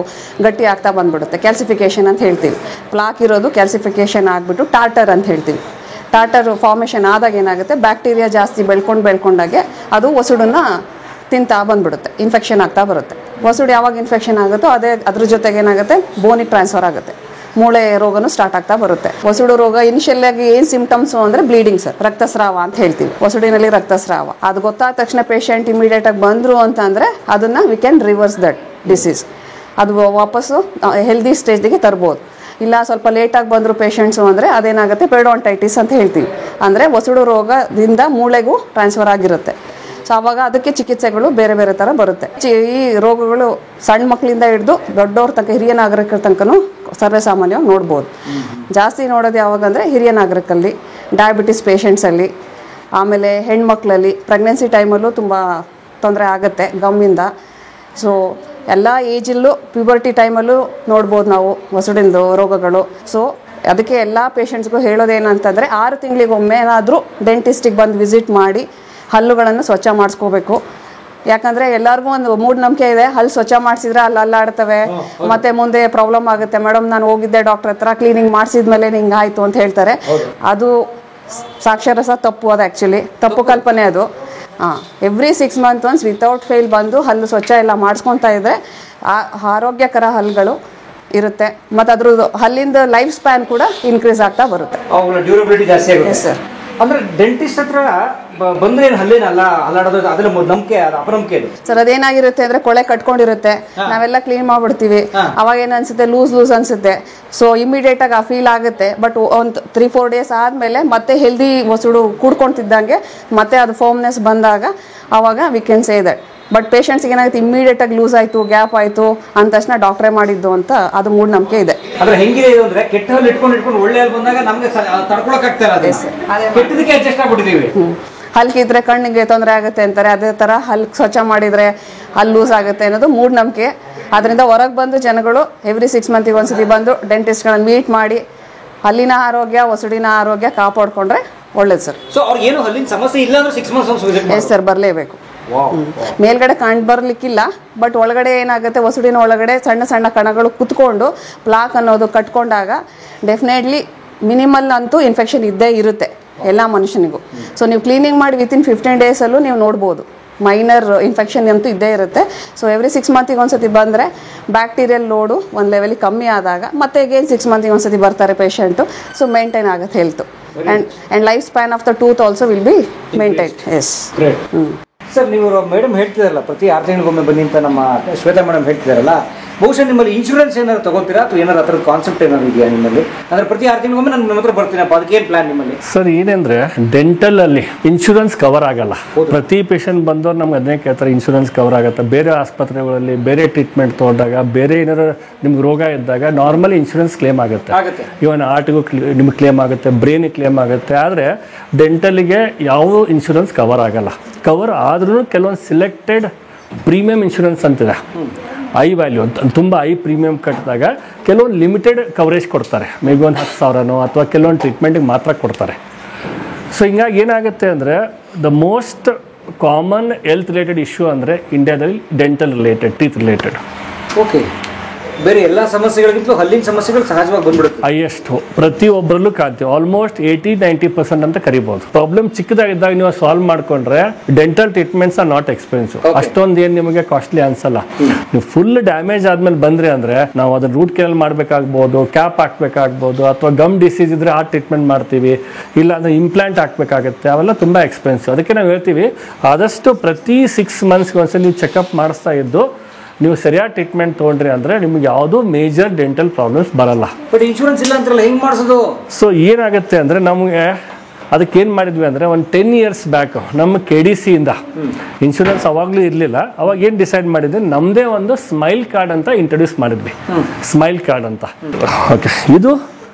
Speaker 4: ಗಟ್ಟಿ ಆಗ್ತಾ ಬಂದ್ಬಿಡುತ್ತೆ. ಕ್ಯಾಲ್ಸಿಫಿಕೇಶನ್ ಅಂತ ಹೇಳ್ತೀವಿ. ಪ್ಲಾಕ್ ಇರೋದು ಕ್ಯಾಲ್ಸಿಫಿಕೇಶನ್ ಆಗಿಬಿಟ್ಟು ಟಾರ್ಟರ್ ಅಂತ ಹೇಳ್ತೀವಿ. ಟಾರ್ಟರ್ ಫಾರ್ಮೇಷನ್ ಆದಾಗ ಏನಾಗುತ್ತೆ, ಬ್ಯಾಕ್ಟೀರಿಯಾ ಜಾಸ್ತಿ ಬೆಳ್ಕೊಂಡಾಗೆ ಅದು ವಸುಡನ್ನ ತಿಂತಾ ಬಂದ್ಬಿಡುತ್ತೆ, ಇನ್ಫೆಕ್ಷನ್ ಆಗ್ತಾ ಬರುತ್ತೆ. ವಸುಡು ಯಾವಾಗ ಇನ್ಫೆಕ್ಷನ್ ಆಗುತ್ತೋ ಅದ್ರ ಜೊತೆಗೆ ಏನಾಗುತ್ತೆ, ಬೋನಿಗೆ ಟ್ರಾನ್ಸ್ಫರ್ ಆಗುತ್ತೆ. ಮೂಳೆ ರೋಗನೂ ಸ್ಟಾರ್ಟ್ ಆಗ್ತಾ ಬರುತ್ತೆ. ವಸುಡು ರೋಗ ಇನಿಷಿಯಲ್ ಆಗಿ ಏನು ಸಿಂಪ್ಟಮ್ಸು ಅಂದರೆ ಬ್ಲೀಡಿಂಗ್ ಸರ್, ರಕ್ತಸ್ರಾವ ಅಂತ ಹೇಳ್ತೀವಿ. ವಸುಡಿನಲ್ಲಿ ರಕ್ತಸ್ರಾವ ಅದು ಗೊತ್ತಾದ ತಕ್ಷಣ ಪೇಷಂಟ್ ಇಮಿಡಿಯೇಟ್ ಆಗಿ ಬಂದರು ಅಂತ ಅಂದರೆ ಅದನ್ನು we can reverse that disease. ಅದು ವಾಪಸ್ಸು ಹೆಲ್ದಿ ಸ್ಟೇಜ್ಗೆ ತರ್ಬೋದು. ಇಲ್ಲ ಸ್ವಲ್ಪ ಲೇಟಾಗಿ ಬಂದರು ಪೇಷಂಟ್ಸು ಅಂದರೆ ಅದೇನಾಗುತ್ತೆ, ಪೆರಿಡೋಂಟೈಟಿಸ್ ಅಂತ ಹೇಳ್ತೀವಿ. ಅಂದರೆ ವಸುಡು ರೋಗದಿಂದ ಮೂಳೆಗೂ ಟ್ರಾನ್ಸ್ಫರ್ ಆಗಿರುತ್ತೆ. ಸೊ ಆವಾಗ ಅದಕ್ಕೆ ಚಿಕಿತ್ಸೆಗಳು ಬೇರೆ ಬೇರೆ ಥರ ಬರುತ್ತೆ. ಈ ರೋಗಗಳು ಸಣ್ಣ ಮಕ್ಕಳಿಂದ ಹಿಡಿದು ದೊಡ್ಡವ್ರ ತನಕ, ಹಿರಿಯ ನಾಗರಿಕರ ತನಕನೂ ಸರ್ವೇ ಸಾಮಾನ್ಯವಾಗಿ ನೋಡ್ಬೋದು. ಜಾಸ್ತಿ ನೋಡೋದು ಯಾವಾಗಂದರೆ ಹಿರಿಯ ನಾಗರಿಕರಲ್ಲಿ, ಡಯಾಬಿಟಿಸ್ ಪೇಷಂಟ್ಸಲ್ಲಿ, ಆಮೇಲೆ ಹೆಣ್ಮಕ್ಳಲ್ಲಿ ಪ್ರೆಗ್ನೆನ್ಸಿ ಟೈಮಲ್ಲೂ ತುಂಬ ತೊಂದರೆ ಆಗುತ್ತೆ ಗಮ್ಮಿಂದ. ಸೊ ಎಲ್ಲ ಏಜಲ್ಲೂ ಪ್ಯೂಬರ್ಟಿ ಟೈಮಲ್ಲೂ ನೋಡ್ಬೋದು ನಾವು ವಸುಡಿಂದು ರೋಗಗಳು. ಸೊ ಅದಕ್ಕೆ ಎಲ್ಲ ಪೇಷಂಟ್ಸ್ಗೂ ಹೇಳೋದೇನಂತಂದರೆ 6 ತಿಂಗಳಿಗೊಮ್ಮೆ ಏನಾದರೂ ಡೆಂಟಿಸ್ಟಿಗೆ ಬಂದು ವಿಸಿಟ್ ಮಾಡಿ ಹಲ್ಲುಗಳನ್ನು ಸ್ವಚ್ಛ ಮಾಡಿಸ್ಕೋಬೇಕು. ಯಾಕಂದರೆ ಎಲ್ಲರಿಗೂ ಒಂದು ಮೂಢನಂಬಿಕೆ ಇದೆ, ಹಲ್ಲು ಸ್ವಚ್ಛ ಮಾಡಿಸಿದ್ರೆ ಅಲ್ಲಿ ಅಲ್ಲಾಡ್ತವೆ, ಮತ್ತೆ ಮುಂದೆ ಪ್ರಾಬ್ಲಮ್ ಆಗುತ್ತೆ. ಮೇಡಮ್ ನಾನು ಹೋಗಿದ್ದೆ ಡಾಕ್ಟರ್ ಹತ್ರ, ಕ್ಲೀನಿಂಗ್ ಮಾಡಿಸಿದ್ಮೇಲೆ ಹಿಂಗೆ ಆಯಿತು ಅಂತ ಹೇಳ್ತಾರೆ. ಅದು ಸಾಕ್ಷರಸ ತಪ್ಪು, ಅದು ಆ್ಯಕ್ಚುಲಿ ತಪ್ಪು ಕಲ್ಪನೆ ಅದು. Every 6 months once without fail ಬಂದು ಹಲ್ಲು ಸ್ವಚ್ಛ ಎಲ್ಲ ಮಾಡಿಸ್ಕೊತಾ ಇದ್ದರೆ ಆರೋಗ್ಯಕರ ಹಲ್ಲುಗಳು ಇರುತ್ತೆ. ಮತ್ತು ಅದ್ರದ್ದು ಹಲ್ಲಿಂದ ಲೈಫ್ ಸ್ಪ್ಯಾನ್ ಕೂಡ ಇನ್ಕ್ರೀಸ್ ಆಗ್ತಾ ಬರುತ್ತೆ.
Speaker 1: ಅವುಗಳ ಡ್ಯೂರಬಿಲಿಟಿ ಜಾಸ್ತಿ ಆಗುತ್ತೆ
Speaker 4: ಸರ್.
Speaker 1: ಅಂದ್ರೆ ಡೆಂಟಿಸ್ಟ್ ಹತ್ರ ಬಂದ್ರೆ ಏನು ಹಲ್ಲೇನಲ್ಲ ಅಲ್ಲಾಡೋದು, ಅದೆಲ್ಲ ನಂಬಿಕೆ, ಅದು ಅಪನಂಬಿಕೆ ಅದು
Speaker 4: ಸರ್. ಅದೇನಾಗಿರುತ್ತೆ ಅಂದ್ರೆ ಕೊಳೆ ಕಟ್ಕೊಂಡಿರುತ್ತೆ, ನಾವೆಲ್ಲ ಕ್ಲೀನ್ ಮಾಡ್ಬಿಡ್ತೀವಿ, ಅವಾಗ ಏನು ಅನ್ಸುತ್ತೆ, ಲೂಸ್ ಅನ್ಸುತ್ತೆ. ಸೊ ಇಮಿಡಿಯೇಟ್ ಆಗಿ ಆ ಫೀಲ್ ಆಗುತ್ತೆ. ಬಟ್ ಒಂದು 3-4 days ಆದಮೇಲೆ ಮತ್ತೆ ಹೆಲ್ದಿ ಒಸುಡು ಕೂಡ್ಕೊಳ್ತಿದ್ದಂಗೆ ಮತ್ತೆ ಅದು ಫೋಮ್ನೆಸ್ ಬಂದಾಗ ಅವಾಗ we can say that. But ಪೇಷಂಟ್ಸ್ಗೆ ಏನಾಗುತ್ತೆ, ಇಮಿಡಿಯೇಟ್ ಆಗಿ ಲೂಸ್ ಆಯಿತು, ಗ್ಯಾಪ್ ಆಯಿತು ಅಂದ ತಕ್ಷಣ ಡಾಕ್ಟ್ರೇ ಮಾಡಿದ್ದು ಅಂತ ಅದು ಮೂಢನಂಬಿಕೆ ಇದೆ.
Speaker 1: ಅಂದ್ರೆ ಹೆಂಗಿದೆ ಇದು ಅಂದ್ರೆ ಕೆಟ್ಟ ಹಲ್ಲು ಇಟ್ಕೊಂಡು ಒಳ್ಳೆ ಹಲ್ಲು ಬಂದಾಗ ನಮ್ಗೆ ತಡ್ಕೊಳಕ್ ಆಗ್ತಾ ಇಲ್ಲ, ಕೆಟ್ಟದಕ್ಕೆ ಅಡ್ಜಸ್ಟ್ ಆಗ್ಬಿಟ್ಟಿದೀವಿ.
Speaker 4: ಹಲ್ಕಿದ್ರೆ ಕಣ್ಣಿಗೆ ತೊಂದರೆ ಆಗುತ್ತೆ ಅಂತಾರೆ, ಅದೇ ಥರ ಹಲ್ಲು ಸ್ವಚ್ಛ ಮಾಡಿದರೆ ಹಲ್ಲು ಲೂಸ್ ಆಗುತ್ತೆ ಅನ್ನೋದು ಮೂಢನಂಬಿಕೆ. ಅದರಿಂದ ಹೊರಗೆ ಬಂದು ಜನಗಳು ಎವ್ರಿ 6 months ಒಂದ್ಸತಿ ಬಂದು ಡೆಂಟಿಸ್ಟ್ಗಳನ್ನು ಮೀಟ್ ಮಾಡಿ ಹಲ್ಲಿನ ಆರೋಗ್ಯ, ಒಸಡಿನ ಆರೋಗ್ಯ ಕಾಪಾಡ್ಕೊಂಡ್ರೆ ಒಳ್ಳೇದು ಸರ್.
Speaker 1: ಸೊ ಅವ್ರಿಗೆ ಏನು ಹಲ್ಲಿನ ಸಮಸ್ಯೆ ಇಲ್ಲ ಅಂದ್ರೆ 6 months
Speaker 4: ಎಸ್ ಸರ್, ಬರಲೇಬೇಕು. ಮೇಲ್ಗಡೆ ಕಂಡು ಬರಲಿಕ್ಕಿಲ್ಲ, ಬಟ್ ಒಳಗಡೆ ಏನಾಗುತ್ತೆ, ಒಸಡಿನ ಒಳಗಡೆ ಸಣ್ಣ ಸಣ್ಣ ಕಣಗಳು ಕುತ್ಕೊಂಡು ಪ್ಲಾಕ್ ಅನ್ನೋದು ಕಟ್ಕೊಂಡಾಗ ಡೆಫಿನೆಟ್ಲಿ ಮಿನಿಮಲ್ ಅಂತೂ ಇನ್ಫೆಕ್ಷನ್ ಇದ್ದೇ ಇರುತ್ತೆ ಎಲ್ಲ ಮನುಷ್ಯನಿಗೂ. ಸೊ ನೀವು ಕ್ಲೀನಿಂಗ್ ಮಾಡಿ ವಿತಿನ್ 15 days ನೀವು ನೋಡ್ಬೋದು ಮೈನರ್ ಇನ್ಫೆಕ್ಷನ್ ಅಂತೂ ಇದ್ದೇ ಇರುತ್ತೆ. ಸೊ ಎವ್ರಿ 6 months ಒಂದ್ಸತಿ ಬಂದರೆ ಬ್ಯಾಕ್ಟೀರಿಯಲ್ ಲೋಡು ಒಂದು ಲೆವೆಲಿಗೆ ಕಮ್ಮಿ ಆದಾಗ ಮತ್ತೆ ಅಗೇನ್ 6 months ಒಂದ್ಸತಿ ಬರ್ತಾರೆ ಪೇಷಂಟು. ಸೊ ಮೇಂಟೈನ್ ಆಗುತ್ತೆ health, and life span of the tooth also will be maintain. Yes.
Speaker 1: Sir, ನೀವು ಮೇಡಮ್ ಹೇಳ್ತಿದಾರಲ್ಲ ಪ್ರತಿ 6 ತಿಂಗಳಿಗೊಮ್ಮೆ ಬನ್ನಿ ಅಂತ, ನಮ್ಮ ಶ್ವೇತಾ ಮೇಡಮ್ ಹೇಳ್ತಿದಾರಲ್ಲ, ಬಹುಶಃ ನಿಮ್ಮಲ್ಲಿ ಇನ್ಶೂರೆನ್ಸ್ ಏನಾದ್ರು ತಗೋತೀರಾ ಅಥವಾ ಏನಾದ್ರು ಆ ಥರದ ಕಾನ್ಸೆಪ್ಟ್ ಏನಾದ್ರು ಇದೆಯಾ ನಿಮ್ಮಲ್ಲಿ? ಅಂದ್ರೆ ಪ್ರತಿ 6 ತಿಂಗಳಿಗೊಮ್ಮೆ ನಾನು ನಿಮ್ಮ ಹತ್ರ ಬರ್ತೀನಪ್ಪ, ಅದಕ್ಕೇನು ಪ್ಲಾನ್ ನಿಮ್ಮಲ್ಲಿ?
Speaker 2: ಸರ್ ಏನಂದ್ರೆ ಡೆಂಟಲ್ ಅಲ್ಲಿ ಇನ್ಶೂರೆನ್ಸ್ ಕವರ್ ಆಗಲ್ಲ. ಪ್ರತಿ ಪೇಷಂಟ್ ಬಂದವ್ರು ನಮ್ಗೆ ಅದನ್ನೇ ಕೇಳ್ತಾರೆ, ಇನ್ಶೂರೆನ್ಸ್ ಕವರ್ ಆಗುತ್ತೆ. ಬೇರೆ ಆಸ್ಪತ್ರೆಗಳಲ್ಲಿ ಬೇರೆ ಟ್ರೀಟ್ಮೆಂಟ್ ತೊಗೊಂಡಾಗ, ಬೇರೆ ಏನಾದ್ರು ನಿಮ್ಗೆ ರೋಗ ಇದ್ದಾಗ ನಾರ್ಮಲಿ ಇನ್ಶೂರೆನ್ಸ್ ಕ್ಲೇಮ್ ಆಗುತ್ತೆ. ಇವನ್ ಆರ್ಟ್ಗೂ ನಿಮ್ಗೆ ಕ್ಲೇಮ್ ಆಗುತ್ತೆ, ಬ್ರೈನಿಗೆ ಕ್ಲೇಮ್ ಆಗುತ್ತೆ. ಆದರೆ ಡೆಂಟಲ್ಗೆ ಯಾವ ಇನ್ಶೂರೆನ್ಸ್ ಕವರ್ ಆಗಲ್ಲ. ಕವರ್ ಆದ್ರೂ ಕೆಲವೊಂದು ಸಿಲೆಕ್ಟೆಡ್ ಪ್ರೀಮಿಯಂ ಇನ್ಶೂರೆನ್ಸ್ ಅಂತಿದೆ, ಐ ವ್ಯಾಲ್ಯೂ ಅಂತ, ತುಂಬ ಐ ಪ್ರೀಮಿಯಂ ಕಟ್ಟಿದಾಗ ಕೆಲವೊಂದು ಲಿಮಿಟೆಡ್ ಕವರೇಜ್ ಕೊಡ್ತಾರೆ, ಮೇ ಬಿ ಒಂದು 10,000 ಅಥವಾ ಕೆಲವೊಂದು ಟ್ರೀಟ್ಮೆಂಟಿಗೆ ಮಾತ್ರ ಕೊಡ್ತಾರೆ. ಸೊ ಹಿಂಗಾಗಿ ಏನಾಗುತ್ತೆ ಅಂದರೆ the most common health related issue ಅಂದರೆ ಇಂಡಿಯಾದಲ್ಲಿ dental related, teeth related.
Speaker 1: Okay, ಬೇರೆ ಎಲ್ಲ ಸಮಸ್ಯೆಗಳಿಗಿಂತಲೂ ಹಲ್ಲಿನ ಸಮಸ್ಯೆಗಳು ಸಹಜವಾಗಿ ಬಂದ್ಬಿಡುತ್ತೆ.
Speaker 2: ಹೈಯೆಸ್ಟ್ ಪ್ರತಿಯೊಬ್ಬರಲ್ಲೂ ಕಾಣ್ತೀವಿ, ಆಲ್ಮೋಸ್ಟ್ 80-90% ಅಂತ ಕರಿಬಹುದು. ಪ್ರಾಬ್ಲಮ್ ಚಿಕ್ಕದಾಗಿದ್ದಾಗ ನೀವು ಸಾಲ್ವ್ ಮಾಡ್ಕೊಂಡ್ರೆ dental treatments are not expensive. ಅಷ್ಟೊಂದು ಏನು ನಿಮಗೆ ಕಾಸ್ಟ್ಲಿ ಅನ್ಸಲ್ಲ. ನೀವು ಫುಲ್ ಡ್ಯಾಮೇಜ್ ಆದ್ಮೇಲೆ ಬಂದ್ರೆ ಅಂದ್ರೆ ನಾವು ಅದನ್ನ ರೂಟ್ ಕೆನಲ್ ಮಾಡ್ಬೇಕಾಗ್ಬೋದು, ಕ್ಯಾಪ್ ಹಾಕ್ಬೇಕಾಗ್ಬೋದು, ಅಥವಾ ಗಮ್ ಡಿಸೀಸ್ ಇದ್ರೆ ಆ ಟ್ರೀಟ್ಮೆಂಟ್ ಮಾಡ್ತೀವಿ, ಇಲ್ಲ ಅಂದ್ರೆ ಇಂಪ್ಲಾಂಟ್ ಹಾಕ್ಬೇಕಾಗುತ್ತೆ. ಅವೆಲ್ಲ ತುಂಬಾ ಎಕ್ಸ್ಪೆನ್ಸಿವ್. ಅದಕ್ಕೆ ನಾವು ಹೇಳ್ತೀವಿ ಆದಷ್ಟು ಪ್ರತಿ 6 months ಒಂದ್ಸಲ ನೀವು ಚೆಕಪ್ ಮಾಡಿಸ್ತಾ ಇದ್ದು ನೀವು ಸರಿಯಾದ ಟ್ರೀಟ್ಮೆಂಟ್ ತೊಗೊಂಡ್ರಿ ಅಂದರೆ ನಿಮ್ಗೆ ಯಾವುದೂ ಮೇಜರ್ ಡೆಂಟಲ್ ಪ್ರಾಬ್ಲಮ್ಸ್ ಬರಲ್ಲ.
Speaker 1: ಬಟ್ ಇನ್ಶೂರೆನ್ಸ್ ಇಲ್ಲ ಅಂತಾರಲ್ಲ, ಹೆಂಗೆ ಮಾಡಿಸೋದು?
Speaker 2: ಸೊ ಏನಾಗುತ್ತೆ ಅಂದರೆ ನಮಗೆ ಅದಕ್ಕೆ ಏನು ಮಾಡಿದ್ವಿ ಅಂದರೆ ಒಂದು 10 years ಬ್ಯಾಕ್ ನಮ್ಮ KDC ಇಂದ ಇನ್ಶೂರೆನ್ಸ್ ಅವಾಗಲೂ ಇರಲಿಲ್ಲ. ಅವಾಗ ಏನು ಡಿಸೈಡ್ ಮಾಡಿದ್ವಿ, ನಮ್ಮದೇ ಒಂದು ಸ್ಮೈಲ್ ಕಾರ್ಡ್ ಅಂತ ಇಂಟ್ರೊಡ್ಯೂಸ್ ಮಾಡಿದ್ವಿ. ಸ್ಮೈಲ್ ಕಾರ್ಡ್ ಅಂತ. ಓಕೆ, ಇದು